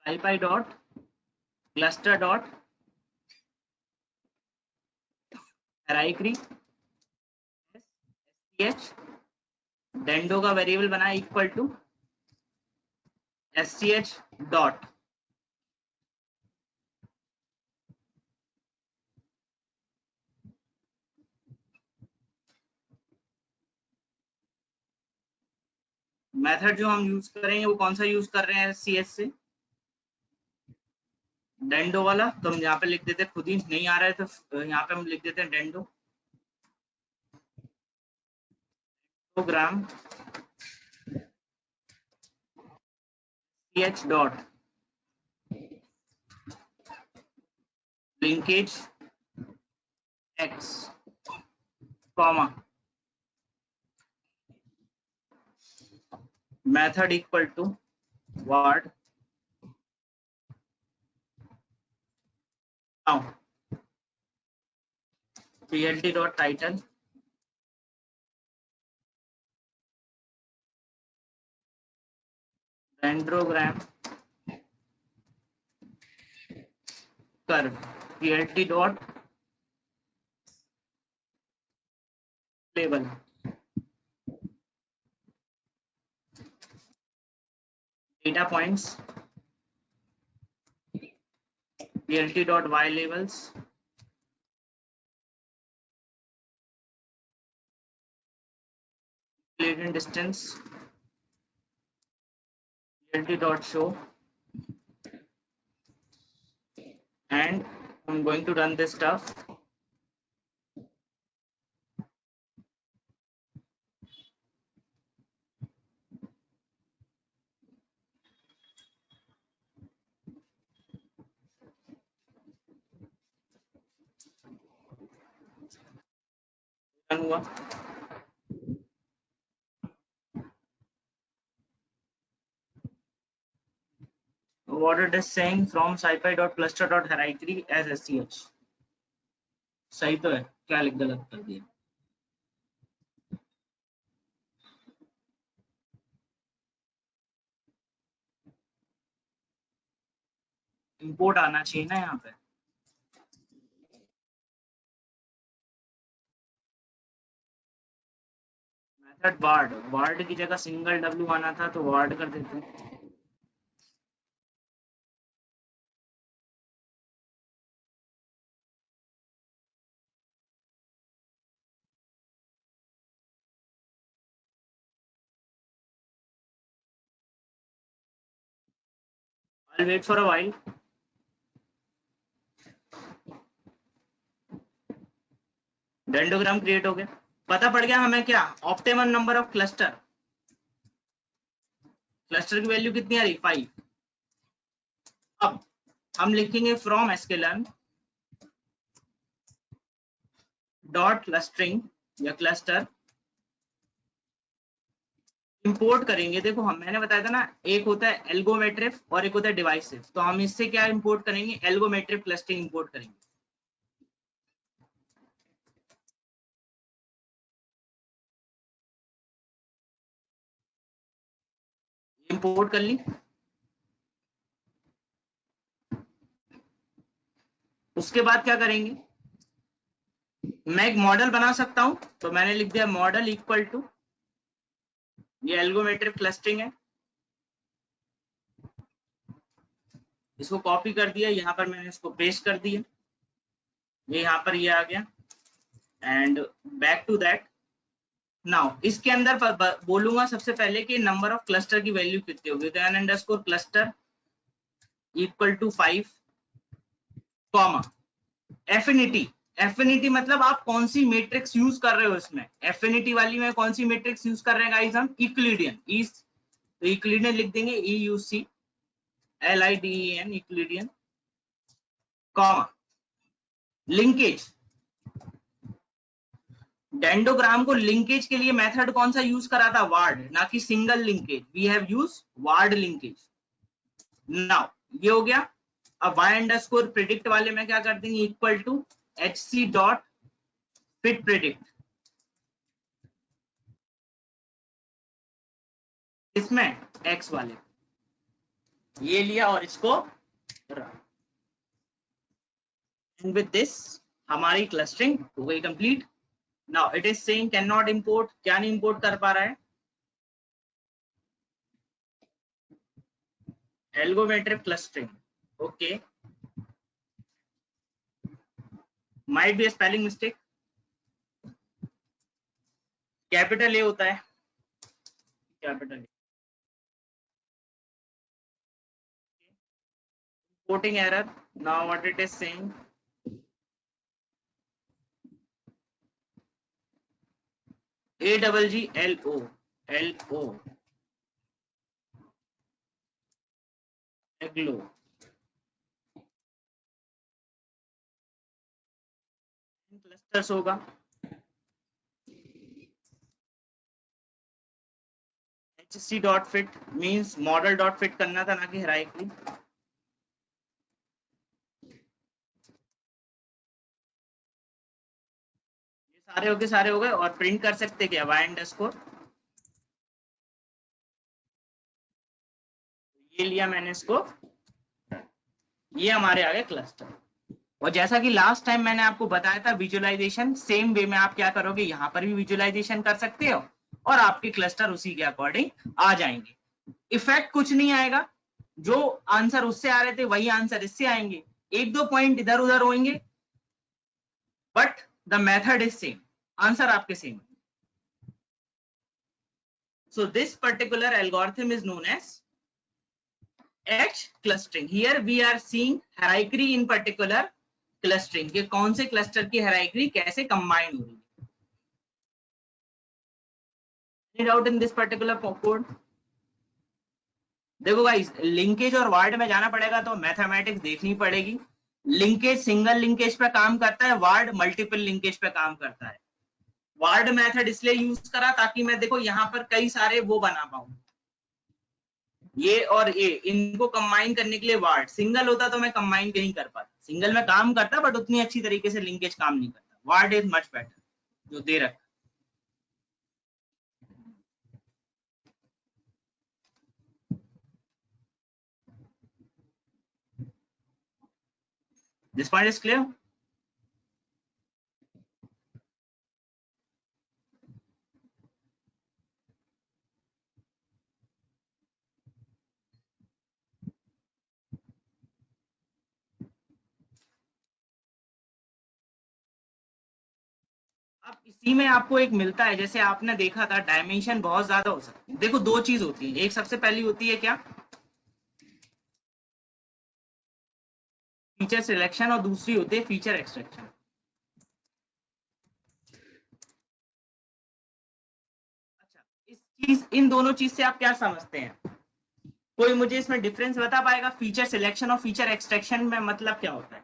scipy dot cluster dot hierarchy sch डेंडो का वेरिएबल बना equal to sch dot method जो हम यूज करेंगे वो कौन सा यूज कर रहे हैं cs से डेंडो वाला। तो हम यहाँ पे लिख देते, खुद ही नहीं आ रहा है तो यहाँ पे हम लिख देते हैं dendrogram ch dot linkage x comma method equal to word now plt dot title dendrogram curve plt dot label data points plt dot y labels Euclidean distance plt dot show and I'm going to run this stuff. Run हुआ। What it is saying from scipy dot cluster dot hierarchy as sch सही तो है, क्या लिख गलत कर दिया। इंपोर्ट आना चाहिए ना यहाँ पे। मेथड वार्ड की जगह सिंगल w आना था तो वार्ड कर देते हैं। I'll wait for a while. Dendrogram create हो गया। पता पड़ गया हमें क्या, ऑप्टिमम नंबर ऑफ क्लस्टर की वैल्यू कितनी आ रही 5। अब हम लिखेंगे फ्रॉम sklearn डॉट क्लस्टरिंग या क्लस्टर इंपोर्ट करेंगे। देखो हम मैंने बताया था ना, एक होता है एल्गोमेट्रिक और एक होता है डिवाइसिव। तो हम इससे क्या इंपोर्ट करेंगे, एल्गोमेट्रिक क्लस्टरिंग इंपोर्ट करेंगे। इंपोर्ट कर ली। उसके बाद क्या करेंगे, मैं एक मॉडल बना सकता हूं। तो मैंने लिख दिया मॉडल इक्वल टू, ये एल्गोमेट्रिक क्लस्टरिंग है, इसको कॉपी कर दिया, यहाँ पर मैंने इसको पेस्ट कर दिया, ये यहाँ पर ये आ गया। And back to that now इसके अंदर बोलूंगा सबसे पहले कि नंबर ऑफ क्लस्टर की वैल्यू कितनी होगी। तो n underscore cluster equal to 5 comma affinity मतलब आप कौन सी मैट्रिक्स यूज कर रहे हो। इसमें एफिनिटी वाली में कौन सी मैट्रिक्स यूज कर रहे हैं गाइस, हम यूक्लिडियन तो यूक्लिडियन लिख देंगे EUCLIDEN Euclidean comma linkage. Dendrogram को लिंकेज के लिए मेथड कौन सा यूज करा था, वार्ड, ना कि single linkage. We have use ward linkage. Now ये हो गया। अब y अंडरस्कोर प्रिडिक्ट वाले में क्या कर देंगे, equal to hc dot fit predict. इसमें x वाले ये लिया और इसको एंड विद दिस हमारी क्लस्टरिंग हो गई complete. Now it is saying can not import, क्या नहीं इंपोर्ट कर पा रहा है, एल्गोमेट्रिक clustering. Okay, might be spelling mistake, capital A होता है, capital A, importing error। now what it is saying, AGGLO LO agglo, clusters होगा, HC dot fit means model dot fit करना था, ना कि हायरार्की। सारे हो गए और प्रिंट कर सकते क्या y अंडरस्कोर, ये लिया मैंने इसको, ये हमारे आ गए क्लस्टर। और जैसा कि लास्ट टाइम मैंने आपको बताया था विजुअलाइजेशन सेम वे में आप क्या करोगे, यहाँ पर भी विजुअलाइजेशन कर सकते हो और आपके क्लस्टर उसी के अकॉर्डिंग आ जाएंगे। इफेक्ट कुछ नहीं आएगा, जो आंसर उससे आ रहे थे वही आंसर इससे आएंगे, एक दो पॉइंट इधर उधर होंगे but the method is same, answer आपके same. So this particular algorithm is known as H clustering. Here we are seeing hierarchy in particular clustering, कि कौन से क्लस्टर की hierarchy कैसे कंबाइन हो रही है। Any doubt in this particular code? देखो गाइस, लिंकेज और वार्ड में जाना पड़ेगा तो मैथमेटिक्स देखनी पड़ेगी। लिंकेज सिंगल लिंकेज पे काम करता है, वार्ड मल्टीपल लिंकेज पे काम करता है। वार्ड मेथड इसलिए यूज करा ताकि मैं देखो यहाँ पर कई सारे वो बना पाऊं, ये और ये इनको कंबाइन करने के लिए वार्ड, सिंगल होता तो मैं कंबाइन नहीं कर पाता, सिंगल में काम करता बट उतनी अच्छी तरीके से लिंकेज काम नहीं करता, वार्ड इज मच बेटर जो दे रखा। This point is clear. अब इसी में आपको एक मिलता है, जैसे आपने देखा था डायमेंशन बहुत ज्यादा हो सकती है। देखो दो चीज होती है, एक सबसे पहली होती है क्या, फीचर सिलेक्शन, और दूसरी होती है फीचर एक्सट्रैक्शन। अच्छा, इस चीज इन दोनों चीज से आप क्या समझते हैं, कोई मुझे इसमें डिफरेंस बता पाएगा, फीचर सिलेक्शन और फीचर एक्सट्रैक्शन में मतलब क्या होता है।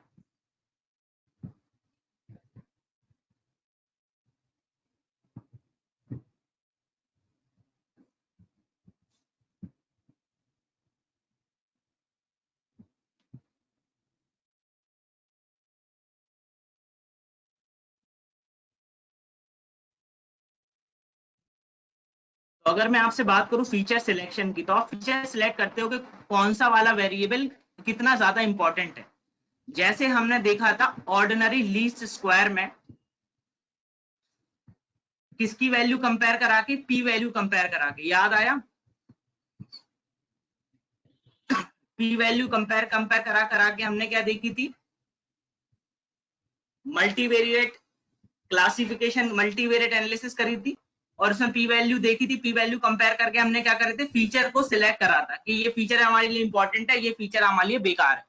तो अगर मैं आपसे बात करूं फीचर सिलेक्शन की, तो आप फीचर सिलेक्ट करते हो कि कौन सा वाला वेरिएबल कितना ज्यादा इंपॉर्टेंट है। जैसे हमने देखा था ऑर्डिनरी लीस्ट स्क्वायर में किसकी वैल्यू कंपेयर करा के, पी वैल्यू कंपेयर करा के, याद आया, पी वैल्यू कंपेयर कंपेयर करा करा के हमने क्या देखी थी, मल्टीवेरिएट क्लासिफिकेशन, मल्टीवेरिएट एनालिसिस करी थी और उसमें पी वैल्यू देखी थी, पी वैल्यू कंपेयर करके हमने क्या करे थे, फीचर को सिलेक्ट करा था कि ये फीचर हमारे लिए इंपॉर्टेंट है, ये फीचर हमारे लिए बेकार है।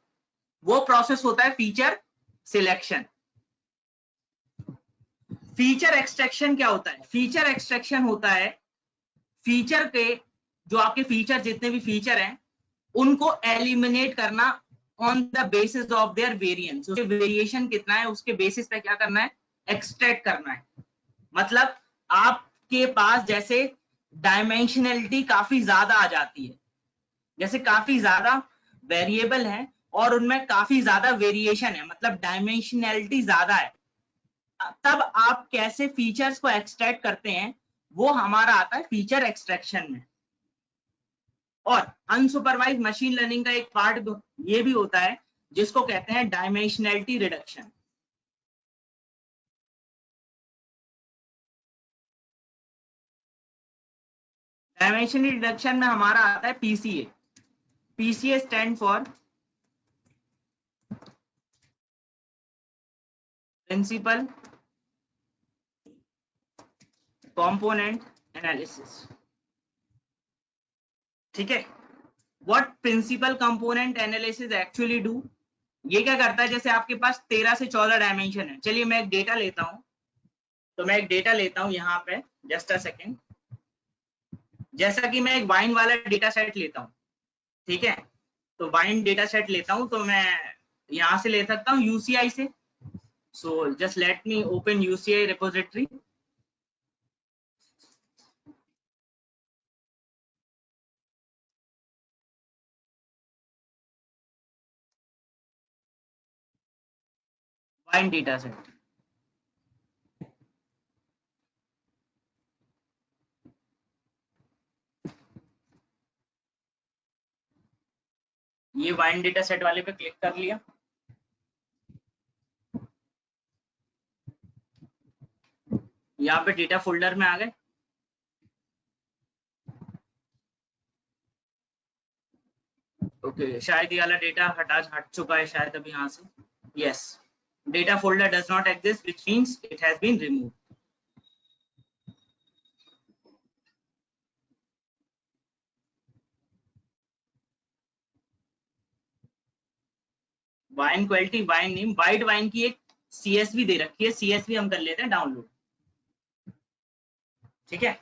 वो प्रोसेस होता है फीचर सिलेक्शन। फीचर एक्सट्रैक्शन क्या होता है, फीचर एक्सट्रैक्शन होता है फीचर के, जो आपके फीचर जितने भी फीचर हैं उनको एलिमिनेट करना on the basis of their variance, उसके वेरिएशन कितना है उसके बेसिस पे क्या करना है, एक्सट्रैक्ट करना है। मतलब आपके पास जैसे डायमेंशनलिटी काफी ज्यादा आ जाती है, जैसे काफी ज्यादा वेरिएबल है और उनमें काफी ज्यादा वेरिएशन है, मतलब डायमेंशनलिटी ज्यादा है, तब आप कैसे फीचर्स को एक्सट्रैक्ट करते हैं वो हमारा आता है फीचर एक्सट्रैक्शन में। और अनसुपरवाइज मशीन लर्निंग का एक पार्ट ये भी होता है जिसको कहते हैं डायमेंशनैलिटी रिडक्शन। डायमेंशनल रिडक्शन में हमारा आता है PCA. PCA stand for principal component analysis. ठीक है, what principal component analysis actually do, ये क्या करता है, जैसे आपके पास 13 से 14 डायमेंशन है। चलिए मैं एक डेटा लेता हूं, तो मैं एक डेटा लेता हूं यहाँ पे, जस्ट अ सेकेंड। जैसा कि मैं एक वाइन वाला डेटा सेट लेता हूँ, ठीक है, तो वाइन डेटा सेट लेता हूँ, तो मैं यहाँ से ले सकता हूँ यूसीआई से। So just let me open UCI repository. Wine data set, ये वाइन डेटा सेट वाले पे क्लिक कर लिया। यहाँ पे डेटा फोल्डर में आ गए। ओके, शायद ये वाला डेटा हट चुका है शायद अभी यहाँ से। Yes, data folder does not exist which means it has been removed. Wine quality, wine name, white wine की एक सीएसवी दे रखी है, सीएसवी हम कर लेते हैं डाउनलोड। ठीक है,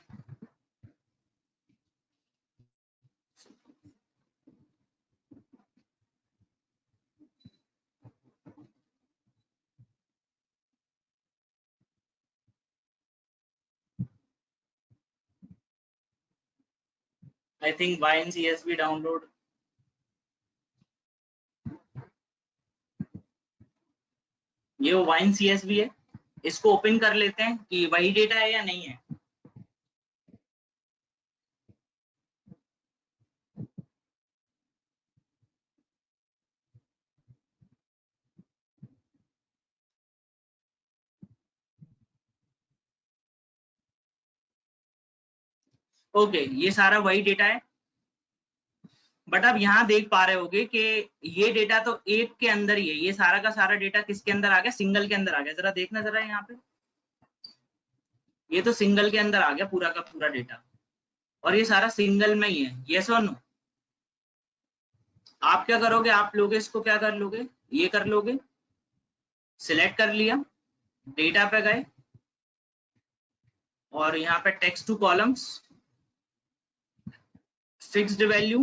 I think wine CSV download. ये वो वाइन सीएसवी है, इसको ओपन कर लेते हैं कि वही डेटा है या नहीं है। ओके, ये सारा वही डेटा है, बट अब यहाँ देख पा रहे होगे कि ये डेटा तो एक के अंदर ही है। ये सारा का सारा डेटा किसके अंदर आ गया, सिंगल के अंदर आ गया। जरा देखना जरा यहाँ पे, ये तो सिंगल के अंदर आ गया पूरा का पूरा डेटा, और ये सारा सिंगल में ही है। Yes or no? आप क्या करोगे, आप लोगे इसको, क्या कर लोगे, ये कर लोगे, सिलेक्ट कर लिया, डेटा पे गए, और यहाँ पे text to columns, fixed value,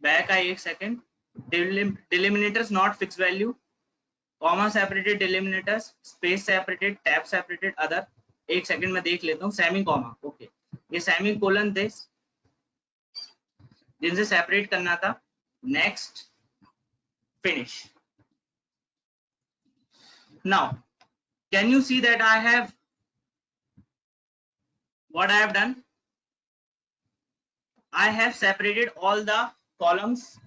back आए एक second, delimiters not fix value, comma separated delimiters, space separated, tab separated, other. एक सेकंड में देख लेता हूँ, सेमी कॉमा, ओके, ये सेमी कोलन थे जिनसे सेपरेट करना था। Next, finish. Now can you see that I have what I have done? I have separated all the columns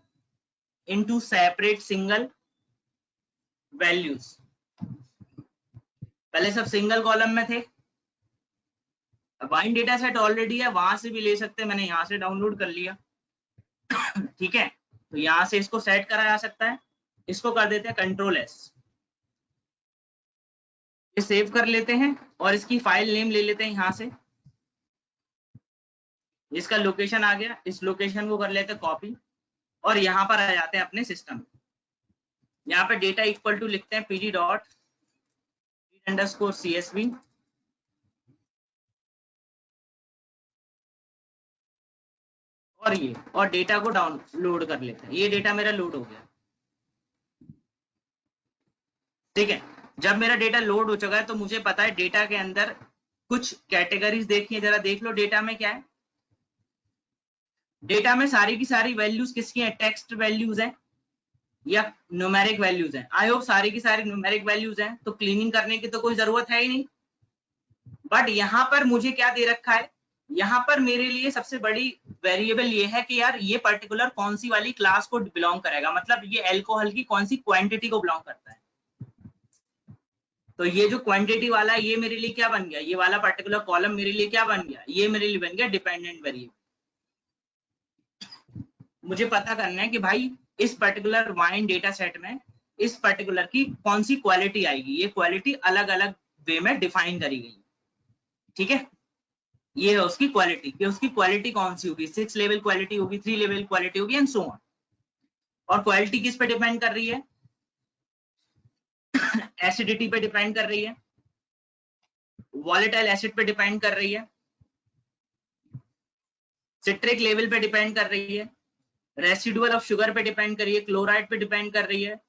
into separate single values. पहले सब सिंगल कॉलम में थे, वाइन डेटा सेट ऑलरेडी है, वहां से भी ले सकते हैं, मैंने यहाँ से डाउनलोड कर लिया। ठीक है, तो यहाँ से इसको सेट करा जा सकता है। इसको कर देते हैं कंट्रोल एस, ये सेव कर लेते हैं, और इसकी फाइल नेम ले लेते हैं यहाँ से। इसका लोकेशन आ गया, इस लोकेशन को कर लेते हैं कॉपी, और यहाँ पर आ जाते हैं अपने सिस्टम। यहाँ पे डेटा इक्वल टू लिखते हैं pd डॉट अंडरस्कोर csv, और ये, और डेटा को डाउनलोड कर लेते हैं। ये डेटा मेरा लोड हो गया। ठीक है, जब मेरा डेटा लोड हो चुका है तो मुझे पता है डेटा के अंदर कुछ कैटेगरीज देखिए, जरा देख लो डेटा में क्या है। डेटा में सारी की सारी वैल्यूज किसकी हैं, टेक्स्ट वैल्यूज हैं या न्यूमेरिक वैल्यूज हैं। आई होप सारी की सारी न्यूमेरिक वैल्यूज हैं, तो क्लीनिंग करने की तो कोई जरूरत है ही नहीं। बट यहाँ पर मुझे क्या दे रखा है, यहाँ पर मेरे लिए सबसे बड़ी वेरिएबल ये है कि यार ये पर्टिकुलर कौन सी वाली क्लास को बिलोंग करेगा, मतलब ये अल्कोहल की कौन सी क्वांटिटी को बिलोंग करता है। तो ये जो क्वांटिटी वाला है ये मेरे लिए क्या बन गया, ये वाला पर्टिकुलर कॉलम मेरे लिए क्या बन गया, ये मेरे लिए बन गया डिपेंडेंट वेरिएबल। मुझे पता करना है कि भाई इस पर्टिकुलर वाइन डेटा सेट में इस पर्टिकुलर की कौन सी क्वालिटी आएगी, ये क्वालिटी अलग अलग वे में डिफाइन करी गई, ठीक है। ये है उसकी क्वालिटी, कि उसकी क्वालिटी कौन सी होगी, 6 लेवल क्वालिटी होगी, 3 लेवल क्वालिटी होगी एंड सो ऑन। और क्वालिटी किस पे डिपेंड कर रही है, एसिडिटी पे डिपेंड कर रही है, वॉलेटाइल एसिड पे डिपेंड कर रही है, सिट्रिक लेवल पे डिपेंड कर रही है, रेसिडुअल ऑफ शुगर पे डिपेंड कर रही है, क्लोराइड पे डिपेंड कर रही है,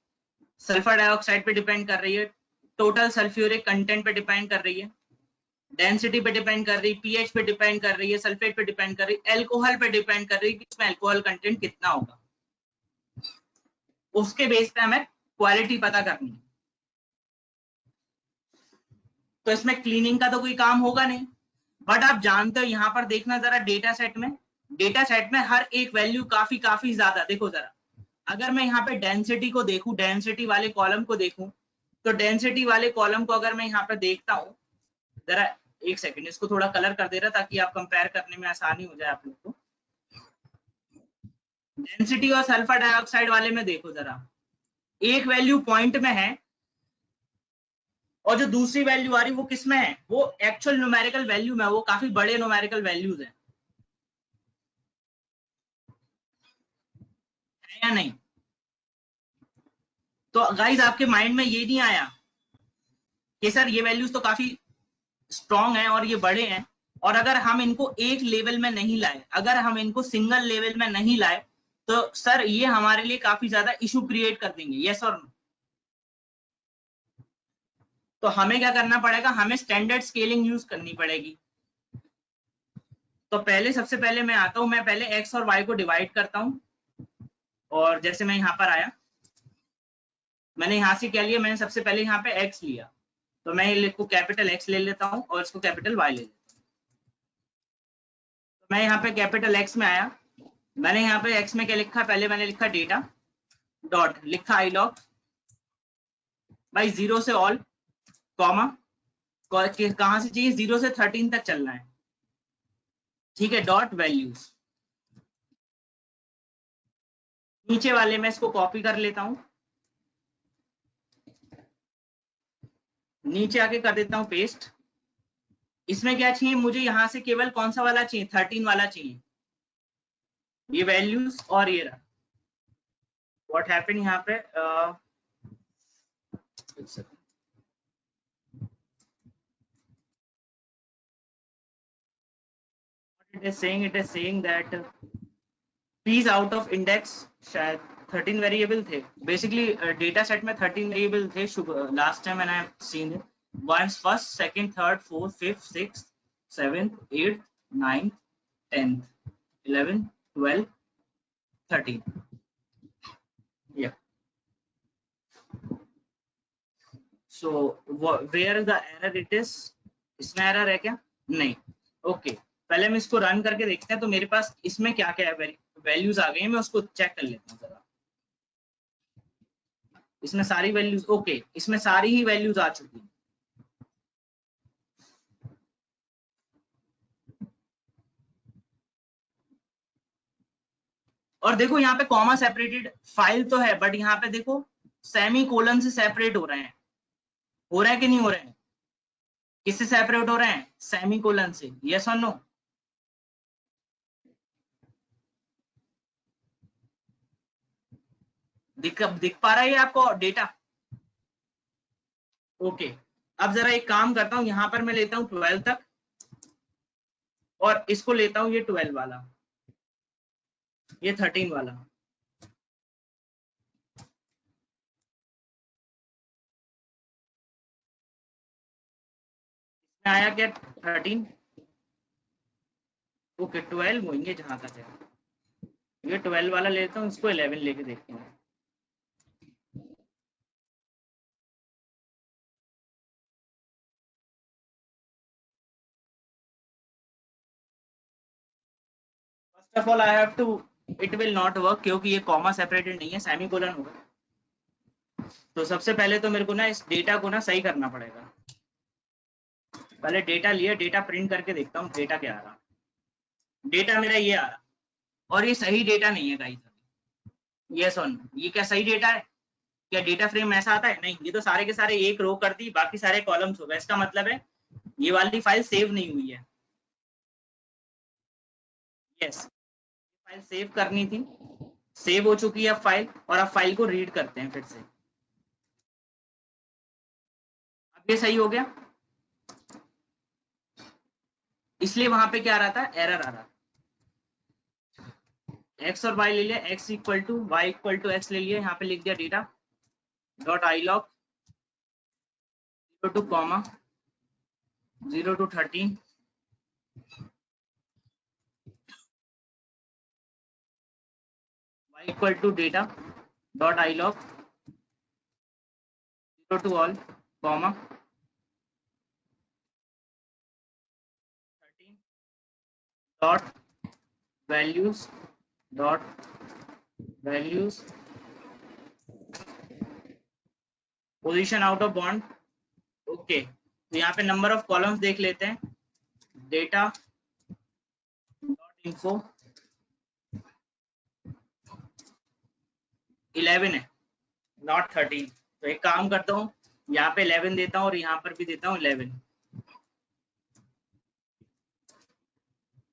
सल्फर डाइऑक्साइड पे डिपेंड कर रही है, टोटल सल्फ्यूरिक कंटेंट पे डिपेंड कर रही है, डेंसिटी पे डिपेंड कर रही है, पीएच पे डिपेंड कर रही है, सल्फेट पे डिपेंड कर रही है, अल्कोहल पे डिपेंड कर रही है कि इसमें अल्कोहल कंटेंट कितना होगा। उसके बेस पे हमें क्वालिटी पता करनी है। तो इसमें क्लीनिंग का तो कोई काम होगा नहीं, बट आप जानते हो यहाँ पर देखना जरा डेटा सेट में हर एक वैल्यू काफी काफी ज्यादा, देखो जरा अगर मैं यहाँ पे डेंसिटी को देखूं, डेंसिटी वाले कॉलम को देखूं, तो डेंसिटी वाले कॉलम को अगर मैं यहाँ पे देखता हूँ, जरा एक सेकंड इसको थोड़ा कलर कर दे रहा ताकि आप कंपेयर करने में आसानी हो जाए आप लोग को। डेंसिटी और सल्फर डाइऑक्साइड वाले में देखो जरा, एक वैल्यू पॉइंट में है और जो दूसरी वैल्यू आ रही वो किस में है, वो एक्चुअल न्यूमेरिकल वैल्यू में, वो काफी बड़े न्यूमेरिकल वैल्यूज है या नहीं। तो गाइज आपके माइंड में ये नहीं आया कि सर ये वैल्यूज तो काफी स्ट्रॉन्ग है और ये बड़े हैं, और अगर हम इनको एक लेवल में नहीं लाए, अगर हम इनको सिंगल लेवल में नहीं लाए, तो सर ये हमारे लिए काफी ज्यादा इशू क्रिएट कर देंगे, यस और नो। तो हमें क्या करना पड़ेगा, हमें स्टैंडर्ड स्केलिंग यूज करनी पड़ेगी। तो पहले सबसे पहले मैं आता हूं, मैं पहले एक्स और वाई को डिवाइड करता हूं, और जैसे मैं यहाँ पर आया, मैंने यहाँ से क्या लिया, मैंने सबसे पहले यहाँ पे एक्स लिया, तो मैं इसको कैपिटल एक्स ले लेता हूँ और इसको कैपिटल वाई ले लेता हूँ। तो मैं यहाँ पे कैपिटल एक्स में आया, मैंने यहाँ पे एक्स में क्या लिखा, पहले मैंने लिखा डेटा डॉट, लिखा आई लॉग भाई 0 से ऑल, कॉमा कहाँ से चाहिए, 0 से 13 तक चलना है, ठीक है, डॉट वैल्यूज। नीचे वाले में इसको कॉपी कर लेता हूँ, नीचे आके कर देता हूँ पेस्ट। इसमें क्या चाहिए मुझे, यहाँ से केवल कौन सा वाला चाहिए, 13 वाला चाहिए, ये वैल्यूज और ये रहा। व्हाट हैपेंड यहाँ पे, it is saying that p is out of index, शायद 13 वेरिएबल थे बेसिकली, डेटा सेट में 13 वेरिएबल थे लास्ट टाइम मैंने seen it, first second third fourth fifth sixth seventh eighth ninth 10th 11th 12th 13th, yeah. So where the error it is, इसमें एरर है क्या, नहीं, ओके पहले हम इसको रन करके देखते हैं, तो मेरे पास इसमें क्या क्या वैल्यूज आ गई हैं, मैं उसको चेक कर लेता हूँ जरा। इसमें सारी वैल्यूज, ओके इसमें सारी ही वैल्यूज आ चुकी हैं। और देखो यहाँ पे कॉमा सेपरेटेड फाइल तो है, बट यहाँ पे देखो सेमी कोलन से सेपरेट हो रहे हैं कि नहीं हो रहे हैं, किससे सेपरेट हो रहे हैं, सेमी कोलन से, यस और नो। दिख पा रहा है आपको डेटा, ओके। अब जरा एक काम करता हूँ, यहाँ पर मैं लेता हूँ 12 तक और इसको लेता हूँ ये 12 वाला, ये 13 वाला, इसमें आया क्या 13, ओके 12 होंगे जहां तक है, ये 12 वाला लेता हूँ, इसको 11 लेके देखते हैं। First of all I have to, it will not work क्योंकि ये कॉमा सेपरेटेड नहीं है, सेमीकोलन होगा। तो सबसे पहले तो मेरे को ना इस डेटा को ना सही करना पड़ेगा। पहले डेटा लिया, डेटा प्रिंट करके देखता हूँ डेटा क्या आ रहा। डेटा मेरा ये आ रहा और ये सही डेटा नहीं है गाइस। यस और नो, ये क्या सही डेटा है? क्या डेटा फ्रेम ऐसा आता है? नहीं, ये तो सारे के सारे एक रो कर दी, बाकी सारे कॉलम्स हो गए। इसका मतलब है ये वाली फाइल सेव नहीं हुई है। यस, फाइल सेव करनी थी, सेव हो चुकी है अब फाइल, और अब फाइल को रीड करते हैं फिर से। अब ये सही हो गया, इसलिए वहां पे क्या आ रहा था, एरर आ रहा था। एक्स और वाई ले लिया, X equal to Y equal to X ले लिया, यहाँ पे लिख दिया data dot iloc 0 to comma 0 to 13 y equal to data dot I log 0 to all comma 13 dot values position out of bond। Okay, तो यहाँ पे नंबर ऑफ कॉलम्स देख लेते हैं। डेटा डॉट इन्फो 11 है, नॉट 13। तो एक काम करता हूँ, यहाँ पे 11 देता हूँ और यहाँ पर भी देता हूँ 11।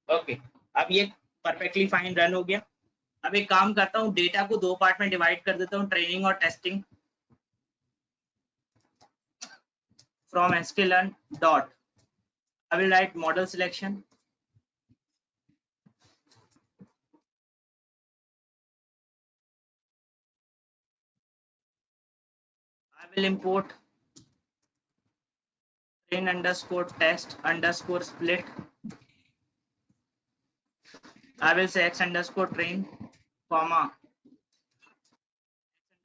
ओके, अब ये परफेक्टली फाइन रन हो गया। अब एक काम करता हूँ, डेटा को दो पार्ट में डिवाइड कर देता हूँ, ट्रेनिंग और testing. From sklearn dot I will write model selection, I will import train underscore test underscore split, I will say x underscore train comma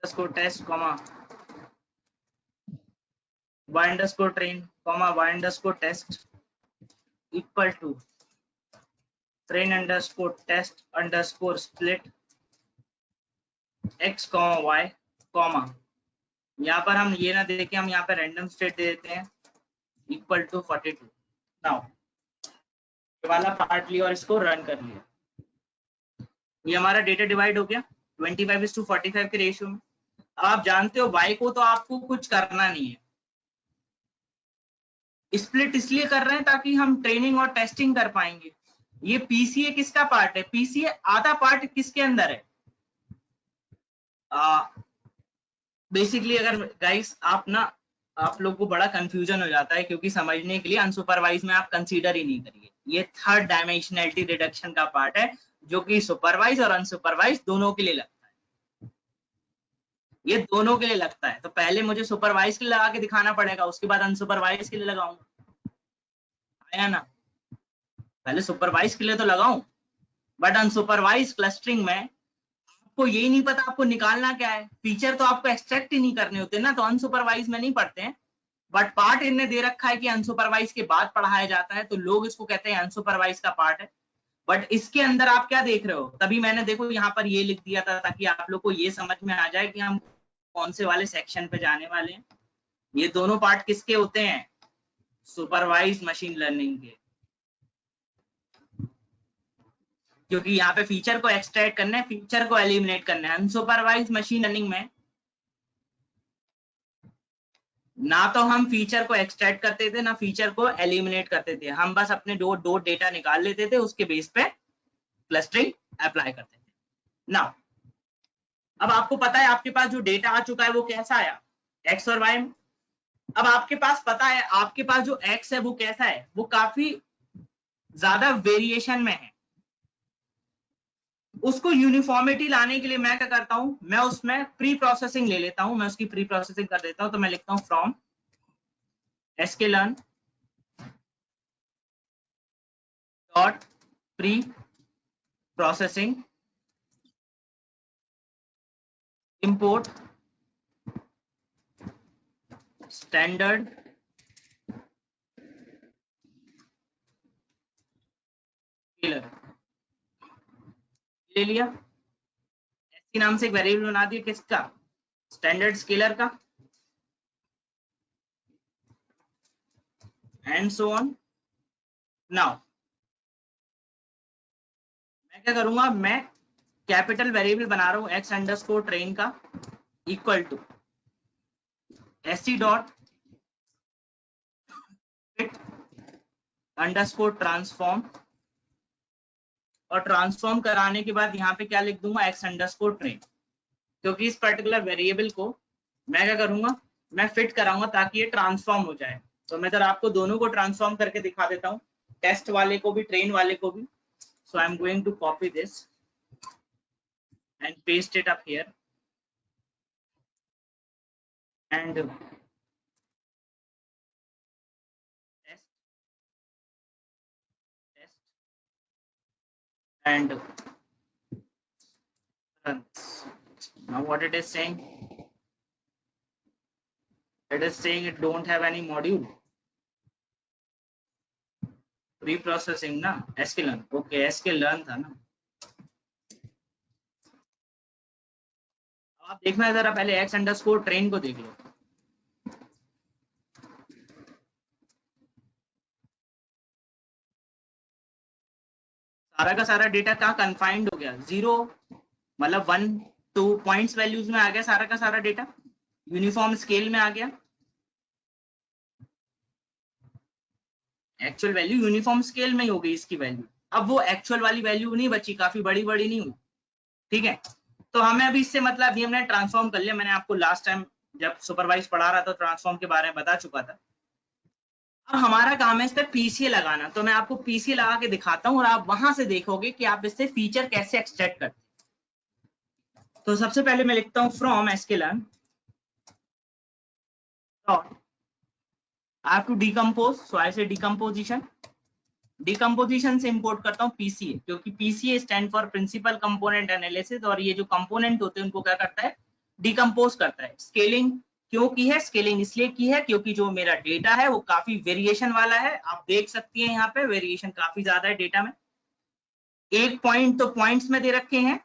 x underscore test comma y underscore train comma y underscore test equal to train underscore test underscore split x comma y comma, यहाँ पर हम ये ना देखें, हम यहाँ पे रैंडम स्टेट दे देते हैं इक्वल टू 42। नाउ ये वाला पार्ट लिया और इसको रन कर लिया। ये हमारा डेटा डिवाइड हो गया 25:45 के रेशियो में। आप जानते हो y को तो आपको कुछ करना नहीं है, स्प्लिट इसलिए कर रहे हैं ताकि हम ट्रेनिंग और टेस्टिंग कर पाएंगे। ये पीसीए किसका पार्ट है? पीसीए आधा पार्ट किसके अंदर है? बेसिकली अगर गाइस आप लोग को बड़ा कंफ्यूजन हो जाता है, क्योंकि समझने के लिए अनसुपरवाइज में आप कंसीडर ही नहीं करिए। ये थर्ड डायमेंशनलिटी रिडक्शन का पार्ट है, जो कि सुपरवाइज और अनसुपरवाइज दोनों के लिए लगता है। ये दोनों के लिए लगता है, तो पहले मुझे सुपरवाइज के लिए लगा के दिखाना पड़ेगा, उसके बाद अनसुपरवाइज के लिए लगाऊंगा, आया ना? पहले सुपरवाइज के लिए तो लगाऊं, बट अनसुपरवाइज क्लस्टरिंग में आपको यही नहीं पता आपको निकालना क्या है। फीचर तो आपको एक्सट्रैक्ट ही नहीं करने होते ना, तो अनसुपरवाइज में नहीं पढ़ते हैं। बट पार्ट इनने दे रखा है कि अनसुपरवाइज के बाद पढ़ाया जाता है, तो लोग इसको कहते हैं अनसुपरवाइज का पार्ट है। बट इसके अंदर आप क्या देख रहे हो, तभी मैंने देखो यहाँ पर ये लिख दिया था, ताकि आप लोग को ये समझ में आ जाए कि हम कौन से वाले सेक्शन पे जाने वाले हैं। ये दोनों पार्ट किसके होते हैं? सुपरवाइज मशीन लर्निंग के, क्योंकि यहाँ पे फीचर को एक्सट्रैक्ट करना है, फीचर को एलिमिनेट करना है। अनसुपरवाइज मशीन लर्निंग में ना तो हम फीचर को एक्सट्रैक्ट करते थे, ना फीचर को एलिमिनेट करते थे, हम बस अपने दो डेटा निकाल लेते थे, उसके बेस पे क्लस्टरिंग अप्लाई करते थे। नाउ अब आपको पता है आपके पास जो डेटा आ चुका है वो कैसा आया, एक्स और वाई में। अब आपके पास पता है आपके पास जो एक्स है वो कैसा है, वो काफी ज्यादा वेरिएशन में है। उसको यूनिफॉर्मिटी लाने के लिए मैं क्या करता हूं, मैं उसमें प्री प्रोसेसिंग ले लेता हूं, मैं उसकी प्री प्रोसेसिंग कर देता हूं। तो मैं लिखता हूं from sklearn dot pre processing import standard scalar। ले लिया, एससी नाम से एक वेरिएबल बना दिया, किसका, स्टैंडर्ड स्केलर का, एंड सो ऑन। नाउ मैं क्या करूंगा, मैं कैपिटल वेरिएबल बना रहा हूं एक्स अंडरस्कोर ट्रेन का equal to SC dot fit underscore transform, और ट्रांसफॉर्म कराने के बाद यहाँ पे क्या लिख दूंगा, एक्स अंडरस्कोर ट्रेन, क्योंकि इस पर्टिकुलर वेरिएबल को मैं क्या करूंगा, मैं फिट कराऊंगा ताकि ये ट्रांसफॉर्म हो जाए। तो मैं जरा आपको दोनों को ट्रांसफॉर्म करके दिखा देता हूँ, टेस्ट वाले को भी ट्रेन वाले को भी। So I am going to copy this and paste it up here and test test and runs. Now what it is saying, it is saying it don't have any module, pre-processing ना, sklearn, okay sklearn था ना। आप देखना जरा पहले x अंडरस्कोर ट्रेन को देख लो, सारा का सारा डेटा कहाँ कन्फाइंड हो गया, 0 मतलब 1 2 पॉइंट्स वैल्यूज में आ गया, सारा का सारा डेटा यूनिफॉर्म स्केल में आ गया, एक्चुअल वैल्यू यूनिफॉर्म स्केल में ही हो गई इसकी वैल्यू। अब वो एक्चुअल वाली वैल्यू नहीं बची, काफी बड़ी बड़ी नहीं हुई, ठीक है। तो हमें अभी इससे मतलब अभी हमने ट्रांसफॉर्म कर लिया, मैंने आपको लास्ट टाइम जब सुपरवाइज पढ़ा रहा था ट्रांसफॉर्म के बारे में बता चुका था। अब हमारा काम है इस पर पीसीए लगाना, तो मैं आपको पीसीए लगा के दिखाता हूँ और आप वहां से देखोगे कि आप इससे फीचर कैसे एक्सट्रैक्ट करते हैं। तो सबसे पहले मैं लिखता हूँ from sklearn dot, I have to decompose, so I say decomposition, decomposition से इंपोर्ट करता हूँ पीसीए, क्योंकि PCA stand for principal component analysis, और ये जो कंपोनेंट होते हैं उनको क्या करता है, डिकम्पोज करता है। स्केलिंग क्यों की है, स्केलिंग इसलिए की है क्योंकि जो मेरा डेटा है वो काफी वेरिएशन वाला है, आप देख सकती हैं यहाँ पे वेरिएशन काफी ज्यादा है डेटा में। एक पॉइंट तो पॉइंट्स में दे रखे हैं,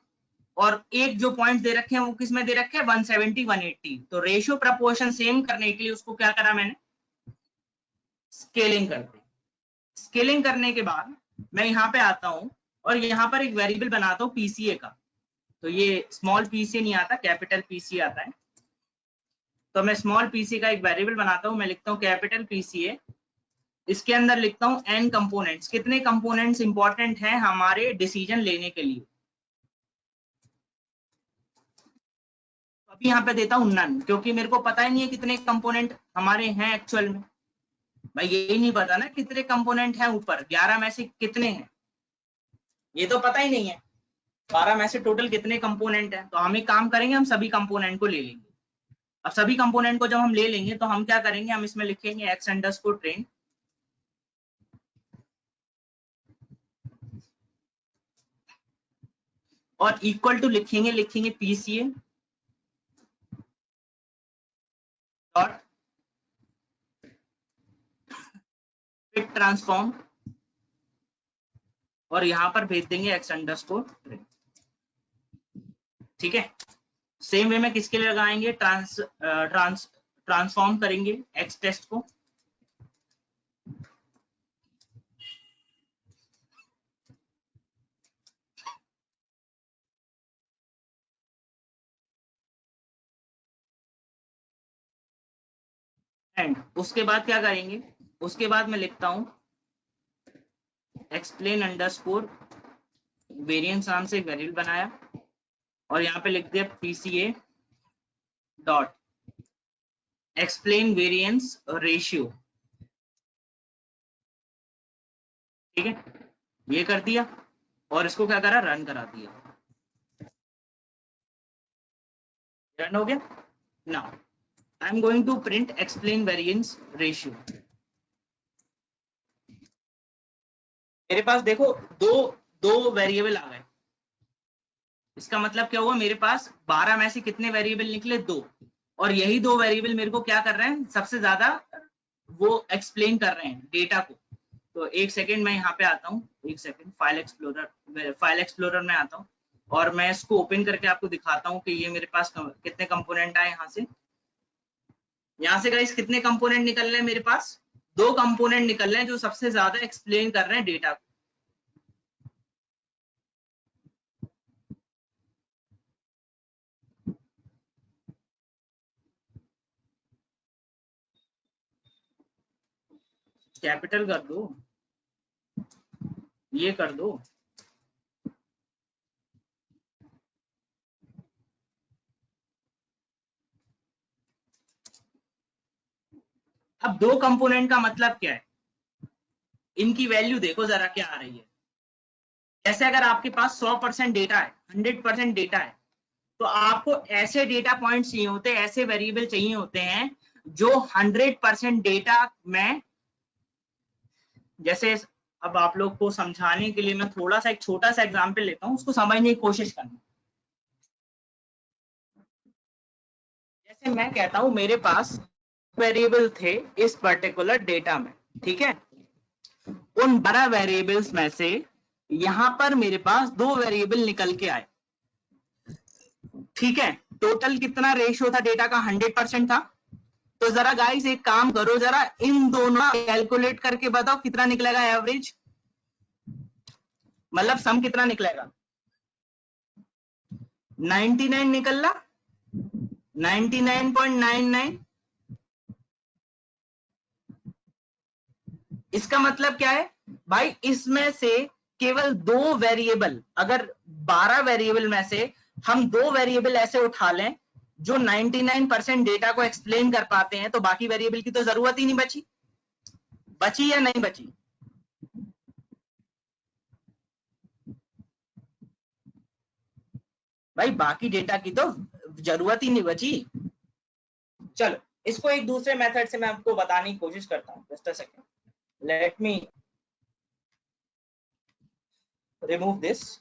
और एक जो पॉइंट दे रखे हैं वो किस में दे रखे हैं, 170 180, तो रेशियो प्रपोर्शन सेम करने के लिए उसको क्या करा मैंने, स्केलिंग कर दी। स्केलिंग करने के बाद मैं यहाँ पे आता हूँ और यहाँ पर एक वेरिएबल बनाता हूँ पीसीए का, तो ये स्मॉल पीसीए नहीं आता, कैपिटल पीसीए आता है। तो मैं स्मॉल पीसीए का एक वेरिएबल बनाता हूँ, मैं लिखता हूँ कैपिटल पीसीए, इसके अंदर लिखता हूँ n कंपोनेंट्स, कितने कंपोनेंट्स इंपॉर्टेंट हैं हमारे डिसीजन लेने के लिए। अभी यहाँ पे देता हूँ नन, क्योंकि मेरे को पता ही नहीं है कितने कंपोनेंट हमारे हैं एक्चुअल में, भाई यही नहीं पता ना कितने कंपोनेंट हैं, ऊपर 11 में से कितने हैं ये तो पता ही नहीं है, 12 में से टोटल कितने कंपोनेंट हैं। तो हम एक काम करेंगे, हम सभी कंपोनेंट को ले लेंगे। अब सभी कंपोनेंट को जब हम ले लेंगे तो हम क्या करेंगे, हम इसमें लिखेंगे एक्स अंडरस्कोर ट्रेन, और इक्वल टू लिखेंगे पीसीए डॉट फिट ट्रांसफॉर्म, और यहाँ पर भेज देंगे एक्स अंडरस्कोर ट्रेन, ठीक है। सेम वे में किसके लिए लगाएंगे, ट्रांसफॉर्म करेंगे एक्स टेस्ट को, एंड उसके बाद क्या करेंगे, उसके बाद मैं लिखता हूं एक्सप्लेन अंडरस्कोर वेरिएंस नाम से एक वेरिएबल बनाया, और यहाँ पे लिख दिया PCA dot explain variance ratio, ठीक है। ये कर दिया और इसको क्या करा, रन करा दिया, रन हो गया। Now I am going to print explain variance ratio. मेरे पास देखो दो वेरिएबल आ गए, इसका मतलब क्या हुआ, मेरे पास 12 में से कितने वेरिएबल निकले, 2, और यही 2 वेरिएबल मेरे को क्या कर रहे हैं, सबसे ज्यादा वो एक्सप्लेन कर रहे हैं डेटा को। तो एक सेकेंड मैं यहाँ पे आता हूँ, एक सेकेंड फाइल एक्सप्लोरर में आता हूँ, और मैं इसको ओपन करके आपको दिखाता हूँ कि ये मेरे पास कितने कंपोनेंट आए यहाँ से गाइस कितने कंपोनेंट निकल रहे हैं मेरे पास? 2 कंपोनेंट निकल रहे हैं जो सबसे ज्यादा एक्सप्लेन कर रहे हैं डेटा को। कैपिटल कर दो, ये कर दो। अब 2 कंपोनेंट का मतलब क्या है? इनकी वैल्यू देखो जरा क्या आ रही है। जैसे अगर आपके पास 100% डेटा है, 100% डेटा है, तो आपको ऐसे डेटा पॉइंट चाहिए होते हैं, ऐसे वेरिएबल चाहिए होते हैं जो 100% डेटा में, जैसे अब आप लोग को समझाने के लिए मैं थोड़ा सा एक छोटा सा एग्जांपल लेता हूँ, उसको समझने की कोशिश करना। जैसे मैं कहता हूं मेरे पास वेरिएबल थे इस पर्टिकुलर डेटा में, ठीक है। उन 12 वेरिएबल्स में से यहां पर मेरे पास 2 वेरिएबल निकल के आए, ठीक है। टोटल कितना रेशियो था डेटा का? 100% था। तो जरा गाइस एक काम करो, जरा इन दोनों कैलकुलेट करके बताओ कितना निकलेगा एवरेज, मतलब सम कितना निकलेगा? 99 निकल रहा, 99.99। इसका मतलब क्या है भाई? इसमें से केवल 2 वेरिएबल, अगर 12 वेरिएबल में से हम 2 वेरिएबल ऐसे उठा लें जो 99% डेटा को एक्सप्लेन कर पाते हैं, तो बाकी वेरिएबल की तो जरूरत ही नहीं बची। बची या नहीं बची? भाई बाकी डेटा की तो जरूरत ही नहीं बची। चलो इसको एक दूसरे मेथड से मैं आपको बताने की कोशिश करता हूँ। Just a second, let me remove this.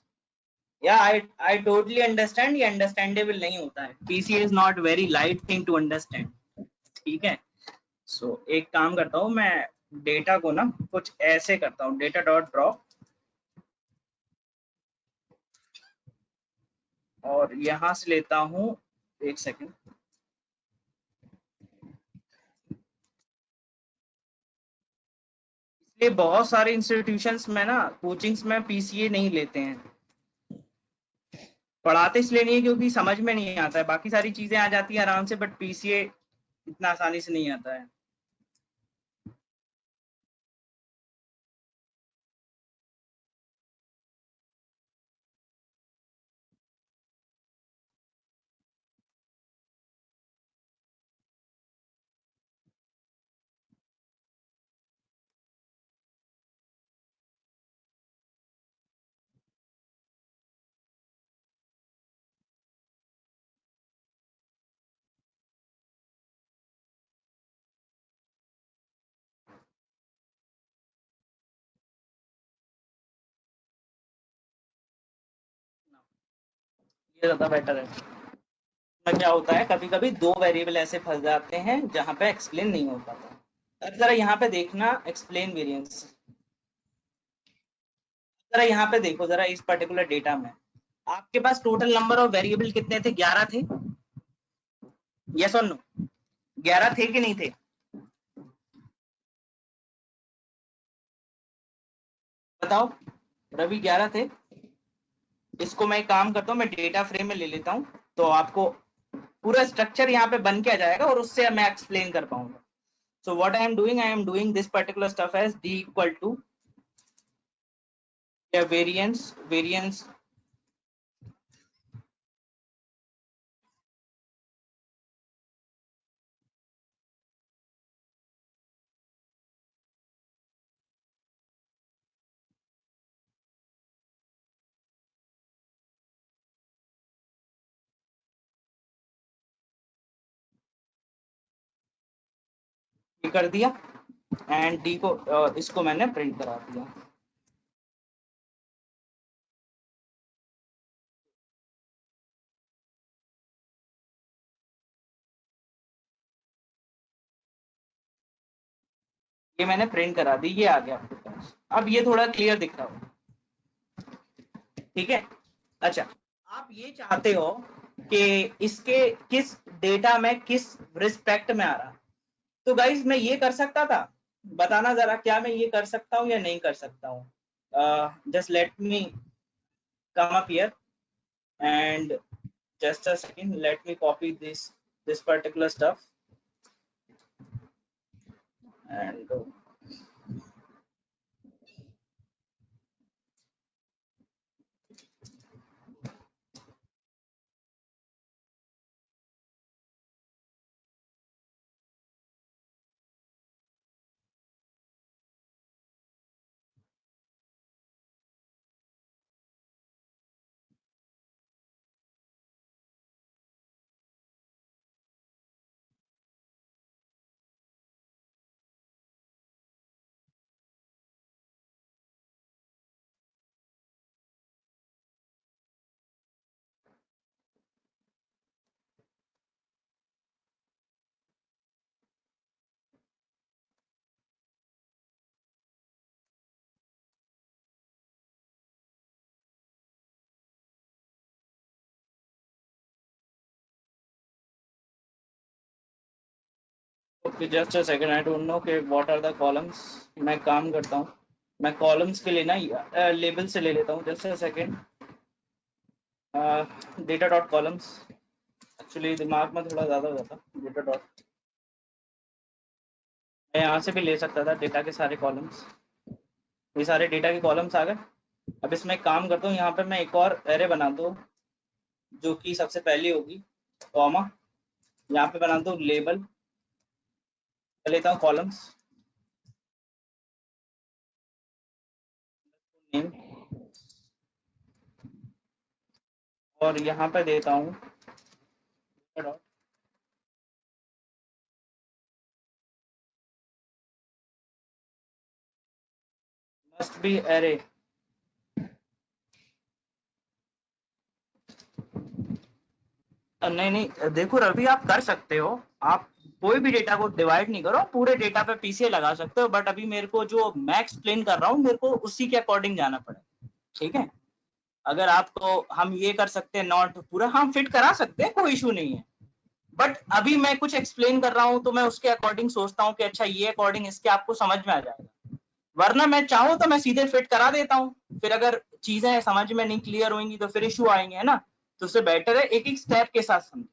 या I totally understand, ये अंडरस्टैंडेबल नहीं होता है। PCA is not very light thing to understand, ठीक है। सो एक काम करता हूँ मैं, डेटा को ना कुछ ऐसे करता हूँ, डेटा डॉट ड्रॉप, और यहां से लेता हूँ, एक सेकंड। इसलिए बहुत सारे इंस्टीट्यूशंस में ना, कोचिंग्स में पीसीए नहीं लेते हैं। पढ़ाते इसलिए नहीं है क्योंकि समझ में नहीं आता है, बाकी सारी चीजें आ जाती है आराम से, बट पीसीए इतना आसानी से नहीं आता है। ये ज्यादा बेटर है। क्या होता है, कभी कभी 2 वेरिएबल ऐसे फंस जाते हैं जहां पे एक्सप्लेन नहीं हो पाता। अब जरा यहाँ पे देखना, एक्सप्लेन वेरिएंस, जरा यहाँ पे देखो, जरा इस पर्टिकुलर डेटा में आपके पास टोटल नंबर ऑफ वेरिएबल कितने थे? 11 थे। Yes or no? 11 थे कि नहीं थे? बताओ रवि, 11 थे। इसको मैं एक काम करता हूँ, मैं डेटा फ्रेम में ले लेता हूँ, तो आपको पूरा स्ट्रक्चर यहाँ पे बन के आ जाएगा और उससे मैं एक्सप्लेन कर पाऊंगा। So what I am doing, I am doing this particular stuff as d equal to variance ये कर दिया, एंड डी को इसको मैंने प्रिंट करा दिया। ये मैंने प्रिंट करा दी, ये आ गया आपके पास। अब ये थोड़ा क्लियर दिख रहा हो, ठीक है। अच्छा, आप ये चाहते हो कि इसके किस डेटा में किस रिस्पेक्ट में आ रहा, तो गाइज मैं ये कर सकता था, बताना जरा क्या मैं ये कर सकता हूँ या नहीं कर सकता हूँ। Just let me come up here and just a second, let me copy this particular stuff and okay, just a second, I don't know कि what are the columns। मैं काम करता हूँ, मैं कॉलम्स के लिए ना लेबल से ले लेता हूँ। Just a second, data dot columns, actually दिमाग में थोड़ा ज्यादा हो जाता। डेटा डॉट, मैं यहाँ से भी ले सकता था डेटा के सारे कॉलम्स, ये सारे डेटा के कॉलम्स आ गए। अब इसमें एक काम करता हूँ, यहाँ पे मैं एक और एरे बना दूँ जो कि सबसे पहली होगी, कॉमा, यहाँ पे बना दूँ लेबल, लेता हूँ कॉलम्स नेम, और यहाँ पे देता हूँ मस्ट बी एरे। नहीं नहीं, देखो रवि, आप कर सकते हो, आप कोई भी डेटा को डिवाइड नहीं करो, पूरे डेटा पे पीसीए लगा सकते हो, बट अभी मेरे को जो मैं एक्सप्लेन कर रहा हूँ मेरे को उसी के अकॉर्डिंग जाना पड़ेगा, ठीक है। अगर आपको हम ये कर सकते हैं नॉट पूरा, हम फिट करा सकते हैं, कोई इशू नहीं है, बट अभी मैं कुछ एक्सप्लेन कर रहा हूँ तो मैं उसके अकॉर्डिंग सोचता हूँ कि अच्छा ये अकॉर्डिंग इसके आपको समझ में आ जाएगा, वरना मैं चाहूँ तो मैं सीधे फिट करा देता हूँ, फिर अगर चीजें समझ में नहीं क्लियर होंगी तो फिर इशू आएंगे, है ना। तो उससे बेटर है एक एक स्टेप के साथ समझ।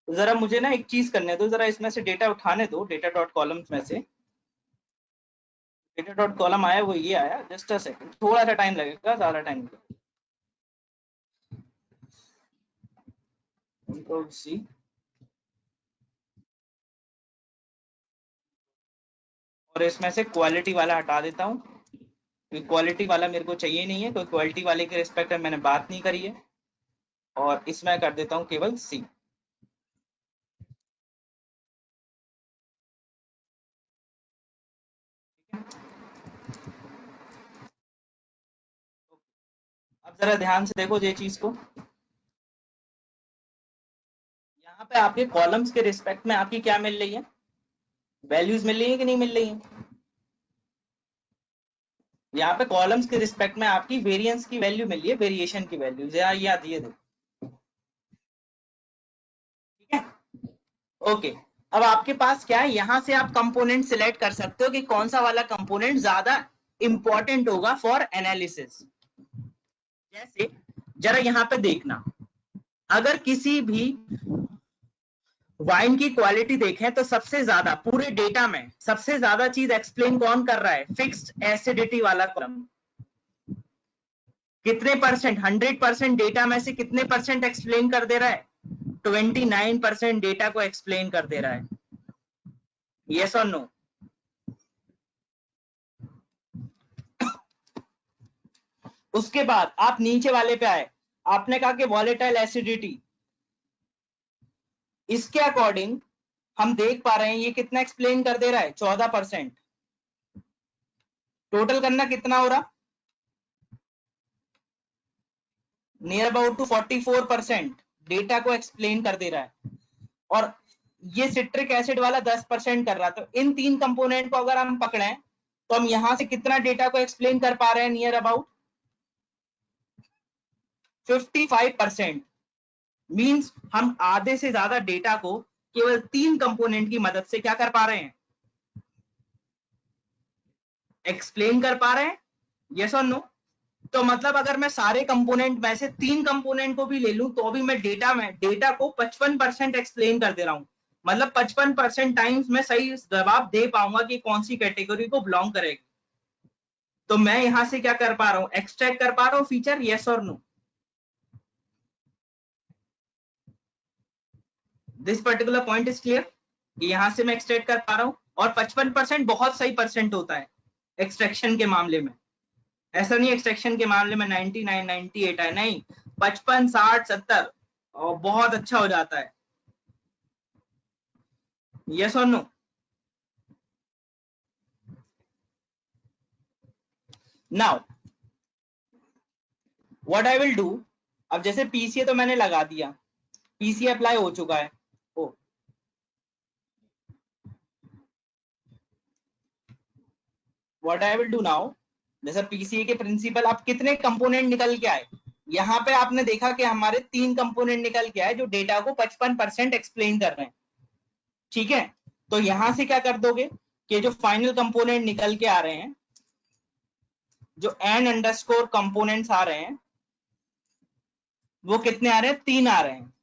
तो जरा मुझे ना एक चीज करने दो, जरा इसमें से डेटा उठाने दो, डेटा डॉट कॉलम्स में से डेटा डॉट कॉलम आया, वो ये आया, जस्ट अ सेकंड, थोड़ा सा टाइम लगेगा, ज्यादा टाइम लगेगा। कंट्रोल सी, और इसमें से क्वालिटी वाला हटा देता हूँ, क्योंकि क्वालिटी वाला मेरे को चाहिए नहीं है, कोई क्वालिटी वाले के रिस्पेक्ट में मैंने बात नहीं करी है, और इसमें कर देता हूँ केवल सी। अब जरा ध्यान से देखो ये चीज को, यहाँ पे आपके कॉलम्स के रिस्पेक्ट में आपकी क्या मिल रही है, वैल्यूज मिल रही है कि नहीं मिल रही है। यहाँ पे कॉलम्स के रिस्पेक्ट में आपकी वेरिएंस की वैल्यू मिल रही है, वेरिएशन की वैल्यू याद ये देखो, ठीक है। ओके, अब आपके पास क्या है, यहाँ से आप कंपोनेंट सिलेक्ट कर सकते हो कि कौन सा वाला कंपोनेंट ज्यादा इंपॉर्टेंट होगा फॉर एनालिसिस। जैसे जरा यहाँ पे देखना, अगर किसी भी वाइन की क्वालिटी देखें तो सबसे ज्यादा पूरे डेटा में सबसे ज्यादा चीज एक्सप्लेन कौन कर रहा है, फिक्स्ड एसिडिटी वाला कॉलम। कितने परसेंट, 100% डेटा में से कितने परसेंट एक्सप्लेन कर दे रहा है, 29% डेटा को एक्सप्लेन कर दे रहा है, यस और नो। उसके बाद आप नीचे वाले पे आए, आपने कहा कि वॉलेटाइल एसिडिटी, इसके अकॉर्डिंग हम देख पा रहे हैं ये कितना एक्सप्लेन कर दे रहा है, 14%। टोटल करना कितना हो रहा, नियर अबाउट टू 44% डेटा को एक्सप्लेन कर दे रहा है, और ये सिट्रिक एसिड वाला 10% कर रहा। तो इन तीन कंपोनेंट को अगर हम पकड़े तो हम यहां से कितना डेटा को एक्सप्लेन कर पा रहे हैं, नियर अबाउट 55%। मींस हम आधे से ज्यादा डेटा को केवल 3 कंपोनेंट की मदद से क्या कर पा रहे हैं, एक्सप्लेन कर पा रहे हैं। Yes or no? तो मतलब अगर मैं सारे कंपोनेंट में से 3 कंपोनेंट को भी ले लूं तो भी मैं डेटा को 55% एक्सप्लेन कर दे रहा हूं। मतलब 55% टाइम्स मैं सही जवाब दे पाऊंगा कि कौन सी कैटेगरी को बिलोंग करेगी। तो मैं यहां से क्या कर पा रहा हूं, एक्सट्रैक्ट कर पा रहा हूं feature. Yes or no? This particular point is clear कि यहां से मैं एक्सट्रैक्ट कर पा रहा हूं। और 55% बहुत सही परसेंट होता है एक्सट्रैक्शन के मामले में। ऐसा नहीं एक्सट्रैक्शन के मामले में 99 98 है, नहीं, 55 60 70 और बहुत अच्छा हो जाता है। Yes or no? Now what I will do, अब जैसे पीसीए तो मैंने लगा दिया, पीसीए अप्लाई हो चुका है। Oh what I will do now, जैसे पीसीए के प्रिंसिपल, अब कितने कंपोनेंट निकल के आए, यहाँ पे आपने देखा कि हमारे 3 कंपोनेंट निकल के आए जो डेटा को 55% एक्सप्लेन कर रहे हैं। ठीक है, तो यहां से क्या कर दोगे कि जो फाइनल कंपोनेंट निकल के आ रहे हैं, जो एन अंडरस्कोर कंपोनेंट्स आ रहे हैं, वो कितने आ रहे हैं, 3 आ रहे हैं।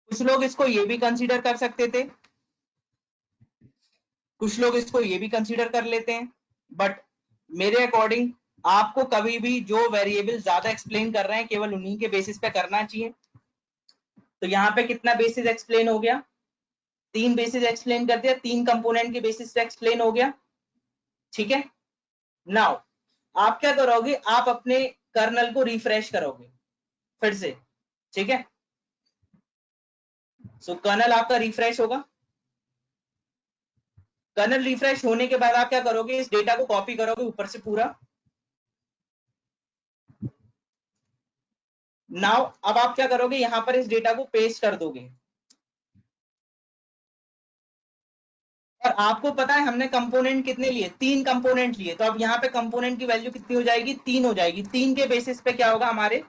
कुछ लोग इसको ये भी कंसीडर कर सकते थे, कुछ लोग इसको ये भी कंसीडर कर लेते हैं, बट मेरे अकॉर्डिंग आपको कभी भी जो वेरिएबल ज्यादा एक्सप्लेन कर रहे हैं केवल उन्हीं के बेसिस पे करना चाहिए। तो यहाँ पे कितना बेसिस एक्सप्लेन हो गया, 3 बेसिस एक्सप्लेन कर दिया, 3 कंपोनेंट के बेसिस पे एक्सप्लेन हो गया। ठीक है, नाउ आप क्या करोगे, आप अपने कर्नल को रिफ्रेश करोगे फिर से। ठीक है, सो कर्नल आपका रिफ्रेश होगा। कर्नल रिफ्रेश होने के बाद आप क्या करोगे, इस डेटा को कॉपी करोगे ऊपर से पूरा। नाउ अब आप क्या करोगे, यहां पर इस डेटा को पेस्ट कर दोगे। और आपको पता है हमने कंपोनेंट कितने लिए, 3 कंपोनेंट लिए, तो अब यहाँ पे कंपोनेंट की वैल्यू कितनी हो जाएगी, 3 हो जाएगी। 3 के बेसिस पे क्या होगा, हमारे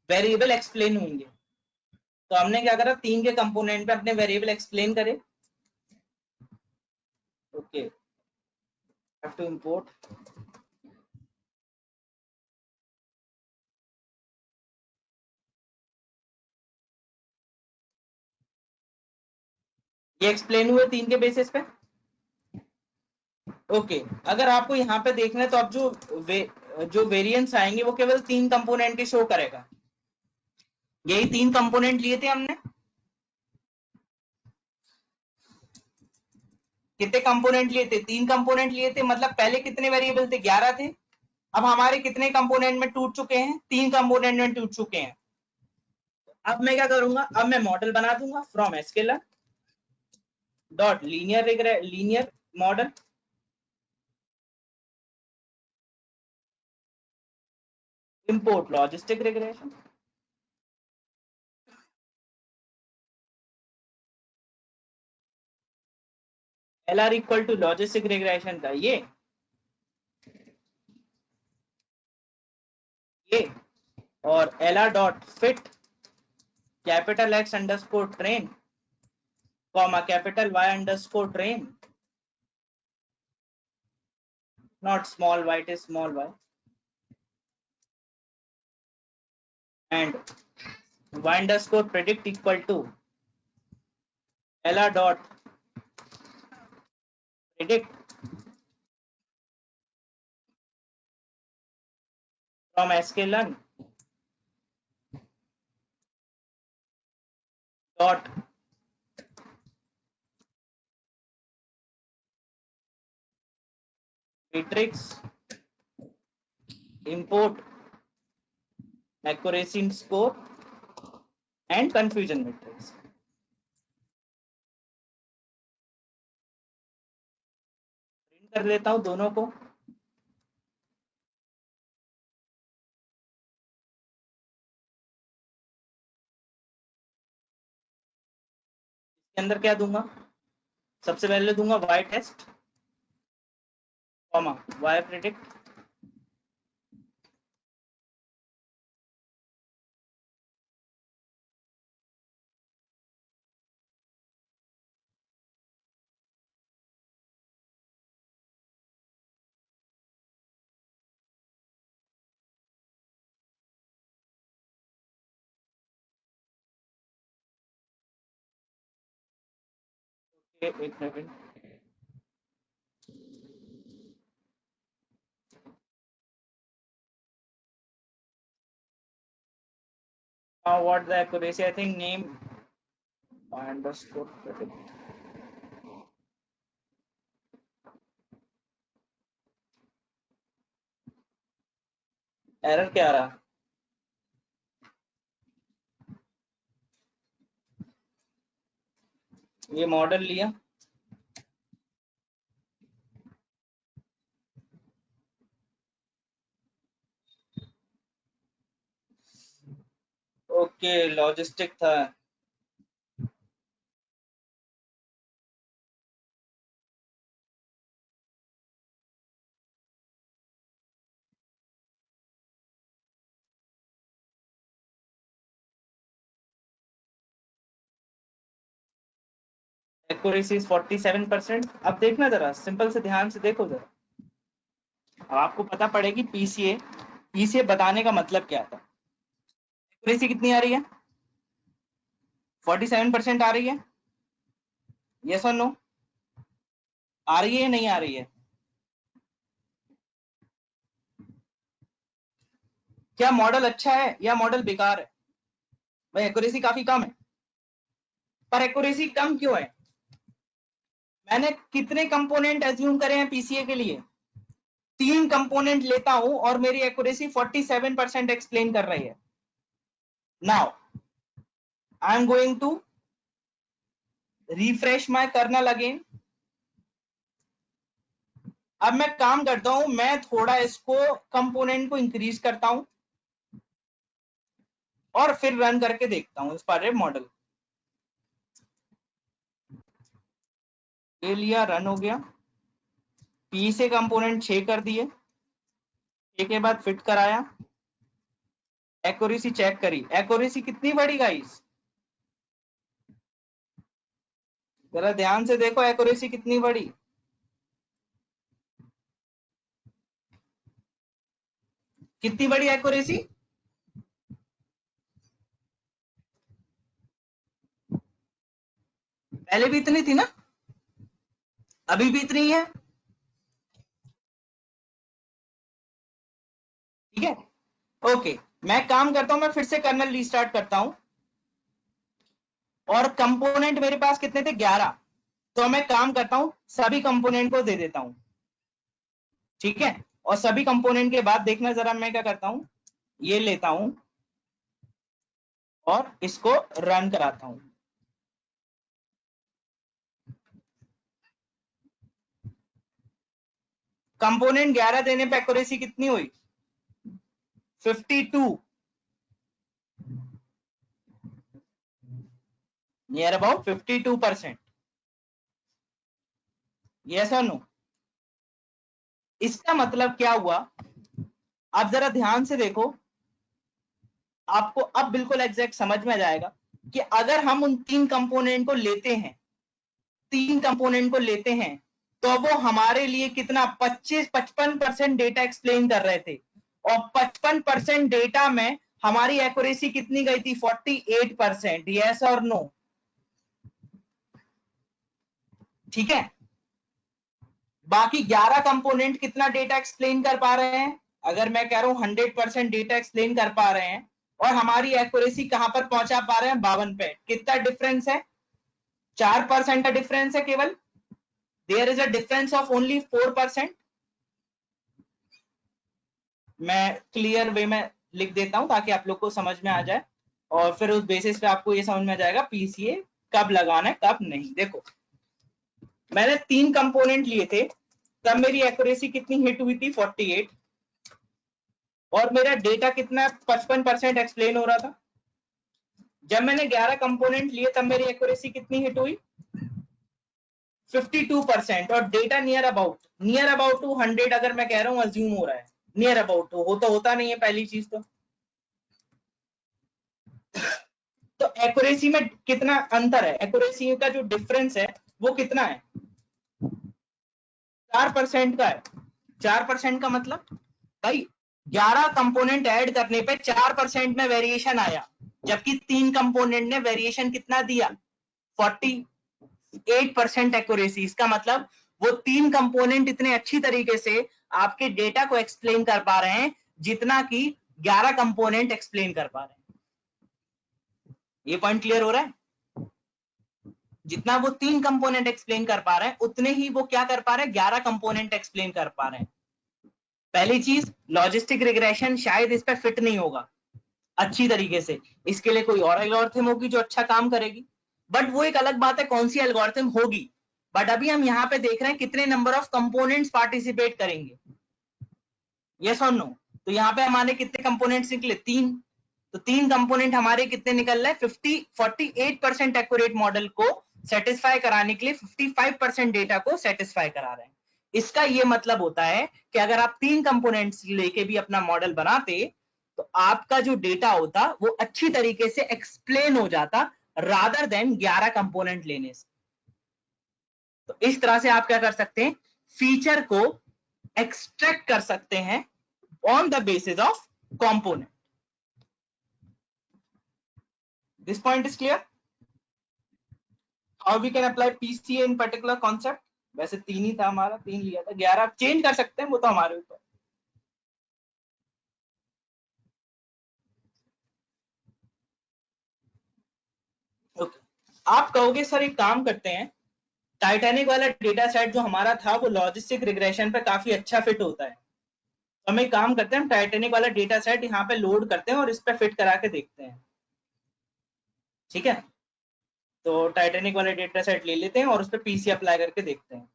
वेरिएबल एक्सप्लेन होंगे। तो हमने क्या करा, 3 के कंपोनेंट पे अपने वेरिएबल एक्सप्लेन करे। ओके, हैव टू इंपोर्ट, ये एक्सप्लेन हुए 3 के बेसिस पे। ओके, अगर आपको यहाँ पे देखना है तो अब जो वेरिएंस आएंगे वो केवल 3 कंपोनेंट के शो करेगा। यही 3 कंपोनेंट लिए थे हमने, कितने कंपोनेंट लिए थे, 3 कंपोनेंट लिए थे, मतलब पहले कितने वेरिएबल थे, 11 थे। अब हमारे कितने कंपोनेंट में टूट चुके हैं, 3 कंपोनेंट में टूट चुके हैं। अब मैं क्या करूंगा, अब मैं मॉडल बना दूंगा from scaler dot linear model, import logistic regression, LR equal to logistic regression का ये और LR dot fit capital X underscore train comma capital Y underscore train, not small y, it is small y, and Y underscore predict equal to LR dot predict from sklearn dot matrix import accuracy score and confusion matrix। Print कर लेता हूं दोनों को। इसके अंदर क्या दूंगा, सबसे पहले दूंगा y test comma y predict एक second, what the accuracy, I think name underscore predict. Error क्या आ रहा? ये मॉडल लिया, ओके लॉजिस्टिक था, एक्यूरेसी 47%। अब देखना जरा सिंपल से, ध्यान से देखो जरा, आपको पता पड़ेगी पीसीए। पीसीए बताने का मतलब क्या था। एक्यूरेसी कितनी आ रही है? 47% आ रही है, यस और नो? आ रही है या नहीं आ रही है? क्या मॉडल अच्छा है या मॉडल बेकार है? भाई एक्यूरेसी काफी कम है, पर एक्यूरेसी कम क्यों है? मैंने कितने कंपोनेंट एज्यूम करे हैं पीसीए के लिए? 3 कंपोनेंट लेता हूं और मेरी एक्यूरेसी 47% एक्सप्लेन कर रही है। Now I am going to refresh my kernel again. अब मैं काम करता हूं, मैं थोड़ा इसको कंपोनेंट को इंक्रीज करता हूं और फिर रन करके देखता हूं इस पर मॉडल। ये लिया, रन हो गया, पी से कंपोनेंट 6 कर दिए, 6 के बाद फिट कराया, एक्यूरेसी चेक करी, एक्यूरेसी कितनी बढ़ी गाइस? जरा ध्यान से देखो एक्यूरेसी कितनी बढ़ी। कितनी बड़ी एक्यूरेसी? पहले भी इतनी थी ना, अभी भी इतनी है, ठीक है। ओके, मैं काम करता हूं, मैं फिर से कर्नल रीस्टार्ट करता हूं और कंपोनेंट मेरे पास कितने थे? 11। तो मैं काम करता हूं, सभी कंपोनेंट को दे देता हूं, ठीक है। और सभी कंपोनेंट के बाद देखना जरा, मैं क्या करता हूं, ये लेता हूं और इसको रन कराता हूं। कंपोनेंट 11 देने पे एक्यूरेसी कितनी हुई? 52, near about 52%। Yes or no? इसका मतलब क्या हुआ? आप जरा ध्यान से देखो, आपको अब बिल्कुल एग्जैक्ट समझ में आ जाएगा कि अगर हम उन 3 कंपोनेंट को लेते हैं, 3 कंपोनेंट को लेते हैं, तो वो हमारे लिए कितना 55% डेटा एक्सप्लेन कर रहे थे, और 55% डेटा में हमारी एक्यूरेसी कितनी गई थी? 48%। Yes or no? ठीक है। बाकी 11 कंपोनेंट कितना डेटा एक्सप्लेन कर पा रहे हैं? अगर मैं कह रहा हूं 100% डेटा एक्सप्लेन कर पा रहे हैं, और हमारी एक्यूरेसी कहां पर पहुंचा पा रहे हैं? 52 पे। कितना डिफरेंस है? 4% का डिफरेंस है केवल। There is a difference of only 4%। मैं क्लियर वे में लिख देता हूं ताकि आप लोग को समझ में आ जाए, और फिर उस बेसिस पे आपको ये समझ में आ जाएगा पीसीए कब लगाना है कब नहीं। देखो, मैंने 3 कंपोनेंट लिए थे, तब मेरी एक्यूरेसी कितनी हिट हुई थी? 48, और मेरा डेटा कितना 55% एक्सप्लेन हो रहा था। जब मैंने 11 कंपोनेंट लिए तब मेरी एक्यूरेसी कितनी हिट हुई? 52%, और डेटा नियर अबाउट टू 100 अगर मैं कह रहा हूं अज्यूम हो रहा है, नियर अबाउट टू हो तो होता नहीं है पहली चीज। तो एक्यूरेसी में कितना अंतर है? एक्यूरेसी का जो डिफरेंस है वो कितना है? 4% का है। 4% का मतलब भाई 11 कंपोनेंट ऐड करने पे 4% में वेरिएशन आया, जबकि 3 कंपोनेंट ने वेरिएशन कितना दिया? 40। 8% एक्यूरेसी। इसका मतलब वो 3 कंपोनेंट इतने अच्छी तरीके से आपके डेटा को एक्सप्लेन कर पा रहे हैं जितना कि 11 कंपोनेंट एक्सप्लेन कर पा रहे हैं। ये पॉइंट क्लियर हो रहा है? जितना वो 3 कंपोनेंट एक्सप्लेन कर पा रहे हैं उतने ही वो क्या कर पा रहे हैं, 11 कंपोनेंट एक्सप्लेन कर पा रहे हैं। पहली चीज, लॉजिस्टिक रिग्रेशन शायद इस पे फिट नहीं होगा अच्छी तरीके से, इसके लिए कोई और एल्गोरिथम होगी जो अच्छा काम करेगी, बट वो एक अलग बात है कौन सी एल्गोरिथम होगी। बट अभी हम यहाँ पे देख रहे हैं कितने नंबर ऑफ कंपोनेंट्स पार्टिसिपेट करेंगे, यस और नो। तो यहाँ पे हमारे कितने कंपोनेंट्स निकले, 3। तो 3 कंपोनेंट हमारे कितने निकल रहे हैं, 48% एक्यूरेट मॉडल को सेटिस्फाई कराने के लिए 55% डेटा को सेटिस्फाई करा रहे हैं। इसका ये मतलब होता है कि अगर आप 3 कंपोनेंट्स लेके भी अपना मॉडल बनाते तो आपका जो डेटा होता वो अच्छी तरीके से एक्सप्लेन हो जाता रादर देन 11 कंपोनेंट लेने से। तो इस तरह से आप क्या कर सकते हैं, फीचर को एक्सट्रैक्ट कर सकते हैं on the basis of component. This point is clear? How we can apply PCA in particular concept? वैसे 3 ही था हमारा, 3 लिया था, 11 आप चेंज कर सकते हैं, वो तो हमारे ऊपर। ओके, आप कहोगे सर एक काम करते हैं, टाइटैनिक वाला डेटा सेट जो हमारा था वो लॉजिस्टिक रिग्रेशन पे काफी अच्छा फिट होता है। तो हम एक काम करते हैं, हम टाइटैनिक वाला डेटा सेट यहाँ पे लोड करते हैं और इस पे फिट करा के देखते हैं, ठीक है? तो टाइटैनिक वाला डेटा सेट ले लेते हैं और उस पर पीसी अप्लाई करके देखते हैं।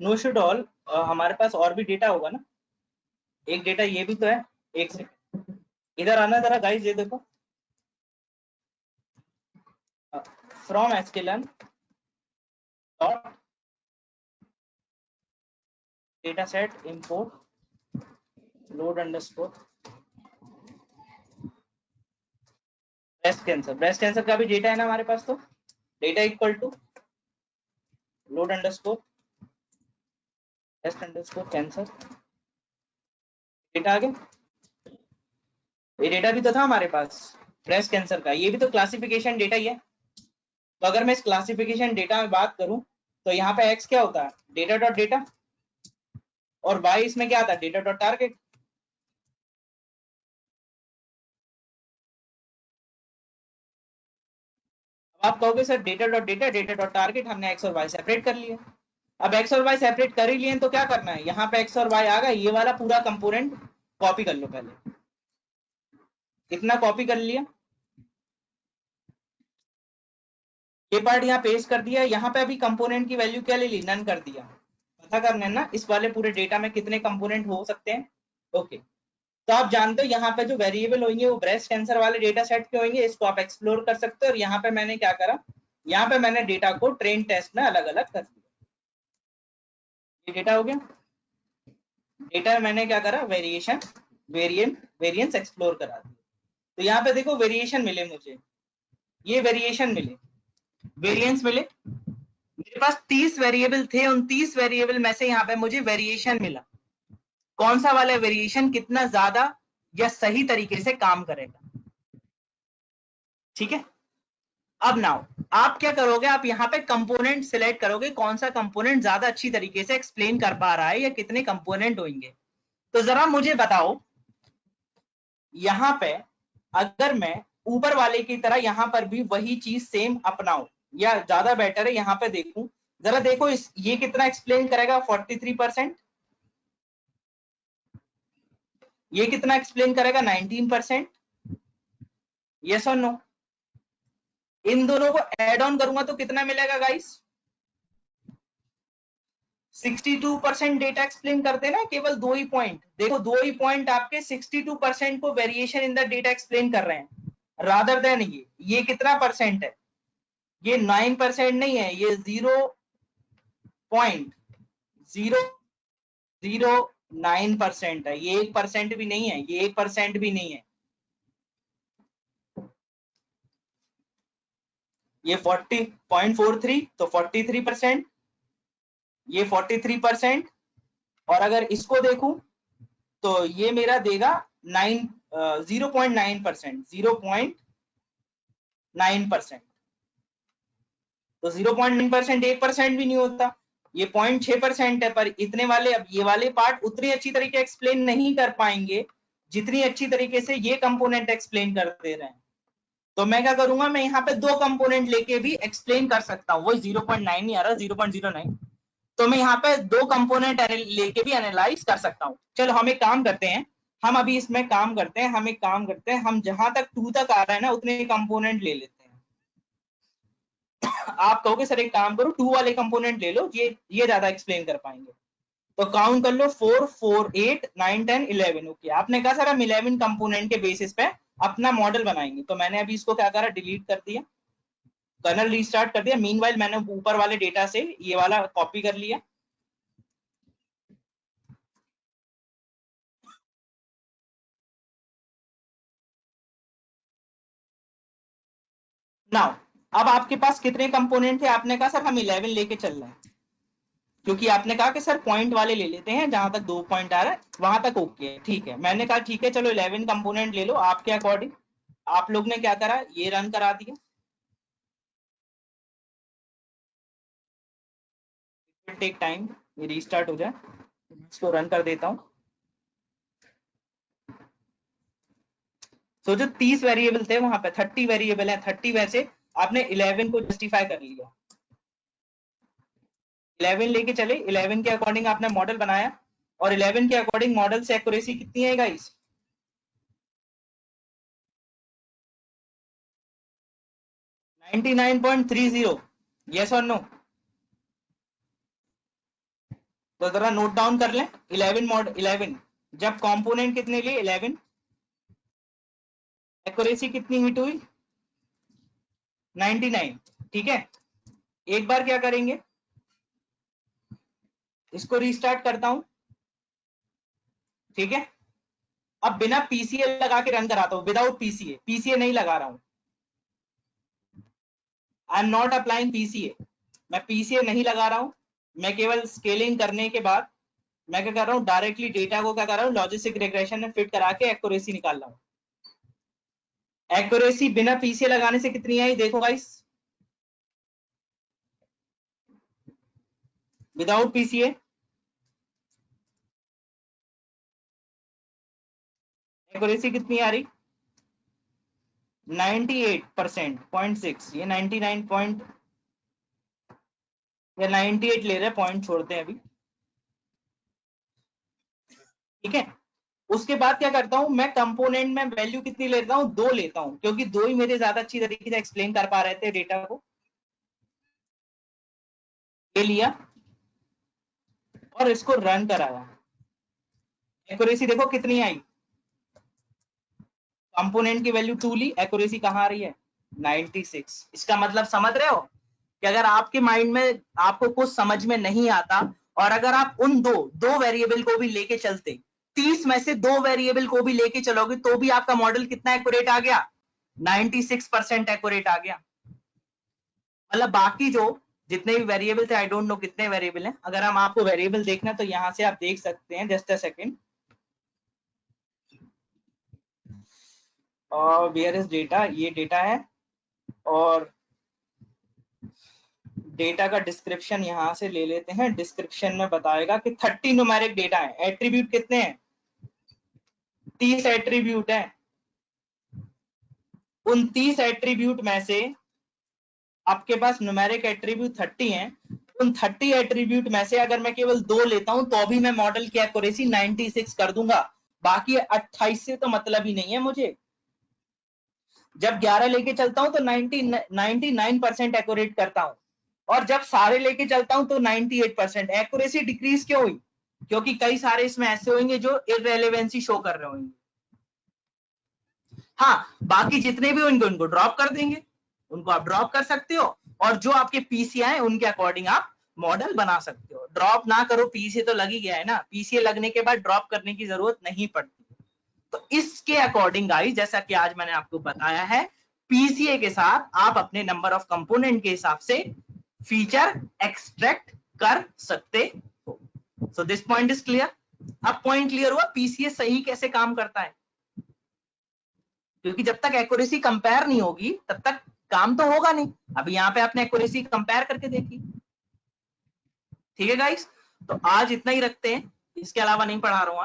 नो शुड ऑल, हमारे पास और भी डेटा होगा ना, एक डेटा ये भी तो है। एक सेकंड इधर आना जरा गाइस, ये देखो, from sklearn dot data set import load underscore breast cancer का भी डेटा है ना हमारे पास। तो data equal to load underscore breast underscore cancer, data आ गया। ये डेटा भी तो था हमारे पास ब्रेस्ट कैंसर का, ये भी तो क्लासिफिकेशन डेटा ही है। तो अगर मैं इस क्लासिफिकेशन डेटा में बात करूं तो यहाँ पे एक्स क्या होता है, डेटा डॉट डेटा, और वाई इसमें क्या आता है, डेटा डॉट टारगेट। अब आप कहोगे sir data dot data, data dot target, हमने एक्स और वाई सेपरेट कर लिए। अब एक्स और वाई सेपरेट कर ही लिए तो क्या करना है, यहाँ पे एक्स और वाई आ गए, ये वाला पूरा कंपोनेंट कॉपी कर लो। पहले इतना कॉपी कर लिया, ये पार्ट यहाँ पेस्ट कर दिया, यहाँ पे अभी कंपोनेंट की वैल्यू क्या ले ली, नन कर दिया। पता करना है ना इस वाले पूरे डेटा में कितने कंपोनेंट हो सकते हैं। ओके, तो आप जानते हो यहाँ पे जो वेरिएबल होंगे वो ब्रेस्ट कैंसर वाले डेटा सेट के होंगे, इसको आप एक्सप्लोर कर सकते हो। और यहाँ पे मैंने क्या करा, यहाँ पे मैंने डेटा को ट्रेन टेस्ट में अलग अलग कर दिया। ये डेटा हो गया, डेटा मैंने क्या करा, वेरिएंस एक्सप्लोर करा दिया। तो यहाँ पे देखो वेरिएशन मिले मुझे, ये वेरिएशन मिले, वेरिएंस मिले। मेरे पास 30 वेरिएबल थे, उन 30 वेरिएबल में से यहाँ पे मुझे वेरिएशन मिला, कौन सा वाला वेरिएशन कितना ज्यादा या सही तरीके से काम करेगा, ठीक है? अब नाउ आप क्या करोगे, आप यहाँ पे कंपोनेंट सिलेक्ट करोगे, कौन सा कंपोनेंट ज्यादा अच्छी तरीके से एक्सप्लेन कर पा रहा है या कितने कंपोनेंट होंगे। तो जरा मुझे बताओ, यहाँ पे अगर मैं ऊपर वाले की तरह यहाँ पर भी वही चीज सेम अपनाऊं या ज्यादा बेटर है, यहाँ पे देखूं, जरा देखो इस ये कितना एक्सप्लेन करेगा, 43%। ये कितना एक्सप्लेन करेगा, 19%। Yes or no? इन दोनों को ऐड ऑन करूंगा तो कितना मिलेगा गाइस, 62% डेटा एक्सप्लेन करते ना, केवल 2 ही पॉइंट, देखो 2 ही पॉइंट आपके 62% को variation in the data explain कर रहे हैं। रादर देन ये कितना परसेंट है, ये 9% नहीं है, ये 0.009% है, ये 1% भी नहीं है, ये 1% भी नहीं है, ये 40.43 तो 43%, ये 43%, और अगर इसको देखूं तो ये मेरा देगा 0.9%, 0.9%, तो 0.9% 1% भी नहीं होता, ये 0.6% है। पर इतने वाले, अब ये वाले पार्ट उतनी अच्छी तरीके एक्सप्लेन नहीं कर पाएंगे जितनी अच्छी तरीके से ये कंपोनेंट एक्सप्लेन कर दे रहे हैं। तो मैं क्या करूंगा, मैं यहाँ पे दो कंपोनेंट लेके भी एक्सप्लेन कर सकता हूँ, वही 0.9 नहीं आ रहा, 0.09, तो मैं यहाँ पे दो कंपोनेंट लेके भी एनालाइज कर सकता हूँ। चलो हम एक काम करते हैं, हम अभी इसमें काम करते हैं, हम एक काम करते हैं, हम जहां तक 2 तक आ रहा है ना उतने कंपोनेंट ले लेते हैं। आप कहोगे सर एक काम करो 2 वाले कंपोनेंट ले लो, ये ज्यादा एक्सप्लेन कर पाएंगे, तो काउंट कर लो 4 4 8 9 10 11। ओके, आपने कहा सर हम 11 कंपोनेंट के बेसिस पे अपना मॉडल बनाएंगे, तो मैंने अभी इसको क्या करा, डिलीट कर दिया, कर्नल रीस्टार्ट कर दिया। मीनवाइल मैंने ऊपर वाले डेटा से ये वाला कॉपी कर लिया। नाउ अब आपके पास कितने कंपोनेंट थे, आपने कहा सर हम 11 लेके चल रहे हैं, क्योंकि आपने कहा कि सर पॉइंट वाले ले लेते हैं, जहां तक 2 पॉइंट आ रहा है वहां तक ओके है, ठीक है। मैंने कहा ठीक है चलो 11 कंपोनेंट ले लो आपके अकॉर्डिंग। आप लोग ने क्या करा, ये रन करा दिया, टेक टाइम, ये रीस्टार्ट हो जाए, इसको रन कर देता हूं। तो जो 30 वेरिएबल थे वहां पे 30 वेरिएबल है, 30 वैसे आपने 11 को जस्टिफाई कर लिया, 11 लेके चले, 11 के अकॉर्डिंग आपने मॉडल बनाया, और 11 के अकॉर्डिंग मॉडल से एक्यूरेसी कितनी है गाइस, 99.30, यस और नो, तो जरा नोट डाउन कर लें। 11 मॉडल 11 जब कंपोनेंट कितने लिए 11, एक्यूरेसी कितनी हिट हुई 99, ठीक है। एक बार क्या करेंगे, इसको रीस्टार्ट करता हूं, ठीक है। अब बिना पीसीए लगा के रन कराता हूं, विदाउट पीसीए, पीसीए नहीं लगा रहा हूं, I am not applying PCA, मैं पीसीए नहीं लगा रहा हूं, मैं केवल स्केलिंग करने के बाद मैं क्या कर रहा हूं, डायरेक्टली डेटा को क्या कर रहा हूं, लॉजिस्टिक रिग्रेशन में फिट करा के एक्यूरेसी निकाल रहा हूं। एक्यूरेसी बिना पीसीए लगाने से कितनी आई देखो गाइस, विदाउट पीसीए एक्यूरेसी कितनी आ रही 98% 0.6, ये 99 पॉइंट या 98 ले रहे, पॉइंट छोड़ते हैं अभी, ठीक है। उसके बाद क्या करता हूं, मैं कंपोनेंट में वैल्यू कितनी लेता हूं, 2 लेता हूं, क्योंकि 2 ही मेरे ज्यादा अच्छी तरीके से एक्सप्लेन कर पा रहे थे डेटा को, ये लिया और इसको रन कराया, एक्यूरेसी देखो कितनी आई, कंपोनेंट की वैल्यू 2 ली, एक्यूरेसी कहां आ रही है 96। इसका मतलब समझ रहे हो कि अगर आपके माइंड में आपको कुछ समझ में नहीं आता, और अगर आप उन दो वेरिएबल को भी लेके चलते, 30 में से 2 वेरिएबल को भी लेके चलोगे तो भी आपका मॉडल कितना एक्यूरेट आ गया 96% एक्यूरेट आ गया। मतलब बाकी जो जितने भी वेरिएबल थे, आई डोंट नो कितने वेरिएबल हैं, अगर हम आपको वेरिएबल देखना तो यहां से आप देख सकते हैं, जस्ट अ सेकंड, और वेयर इज डेटा, ये डेटा है, और डेटा का डिस्क्रिप्शन यहां से ले लेते हैं। डिस्क्रिप्शन में बताएगा कि 30 न्यूमेरिक डेटा है, एट्रीब्यूट कितने हैं 30 एट्रीब्यूट है, उन 30 एट्रीब्यूट में से आपके पास न्यूमेरिक एट्रीब्यूट 30 हैं, उन 30 एट्रीब्यूट में से अगर मैं केवल 2 लेता हूं तो भी मैं मॉडल की एक्यूरेसी 96 कर दूंगा, बाकी 28 से तो मतलब ही नहीं है मुझे। जब 11 लेके चलता हूं तो 99% एक्यूरेट करता हूं, और जब सारे लेके चलता हूं तो 98%। एक्यूरेसी डिक्रीज क्यों हुई, क्योंकि कई सारे इसमें ऐसे होंगे जो इररेलेवेंसी शो कर रहे होंगे। हाँ, बाकी जितने भी होंगे उनको ड्रॉप कर देंगे, उनको आप ड्रॉप कर सकते हो, और जो आपके पीसीए है उनके अकॉर्डिंग आप मॉडल बना सकते हो। ड्रॉप ना करो, पीसीए तो लग ही गया है ना, पीसीए लगने के बाद ड्रॉप करने की जरूरत नहीं पड़ती। तो इसके अकॉर्डिंग गाइस, जैसा कि आज मैंने आपको बताया है, पीसीए के साथ आप अपने नंबर ऑफ कंपोनेंट के हिसाब से फीचर एक्सट्रैक्ट कर सकते हो। So this point is clear. अब पॉइंट क्लियर हुआ पीसीए सही कैसे काम करता है, क्योंकि जब तक एक्यूरेसी कंपेयर नहीं होगी तब तक काम तो होगा नहीं। अभी यहाँ पे आपने एक्यूरेसी कंपेयर करके देखी। ठीक है गाइस, तो आज इतना ही रखते हैं, इसके अलावा नहीं पढ़ा रहा हूं।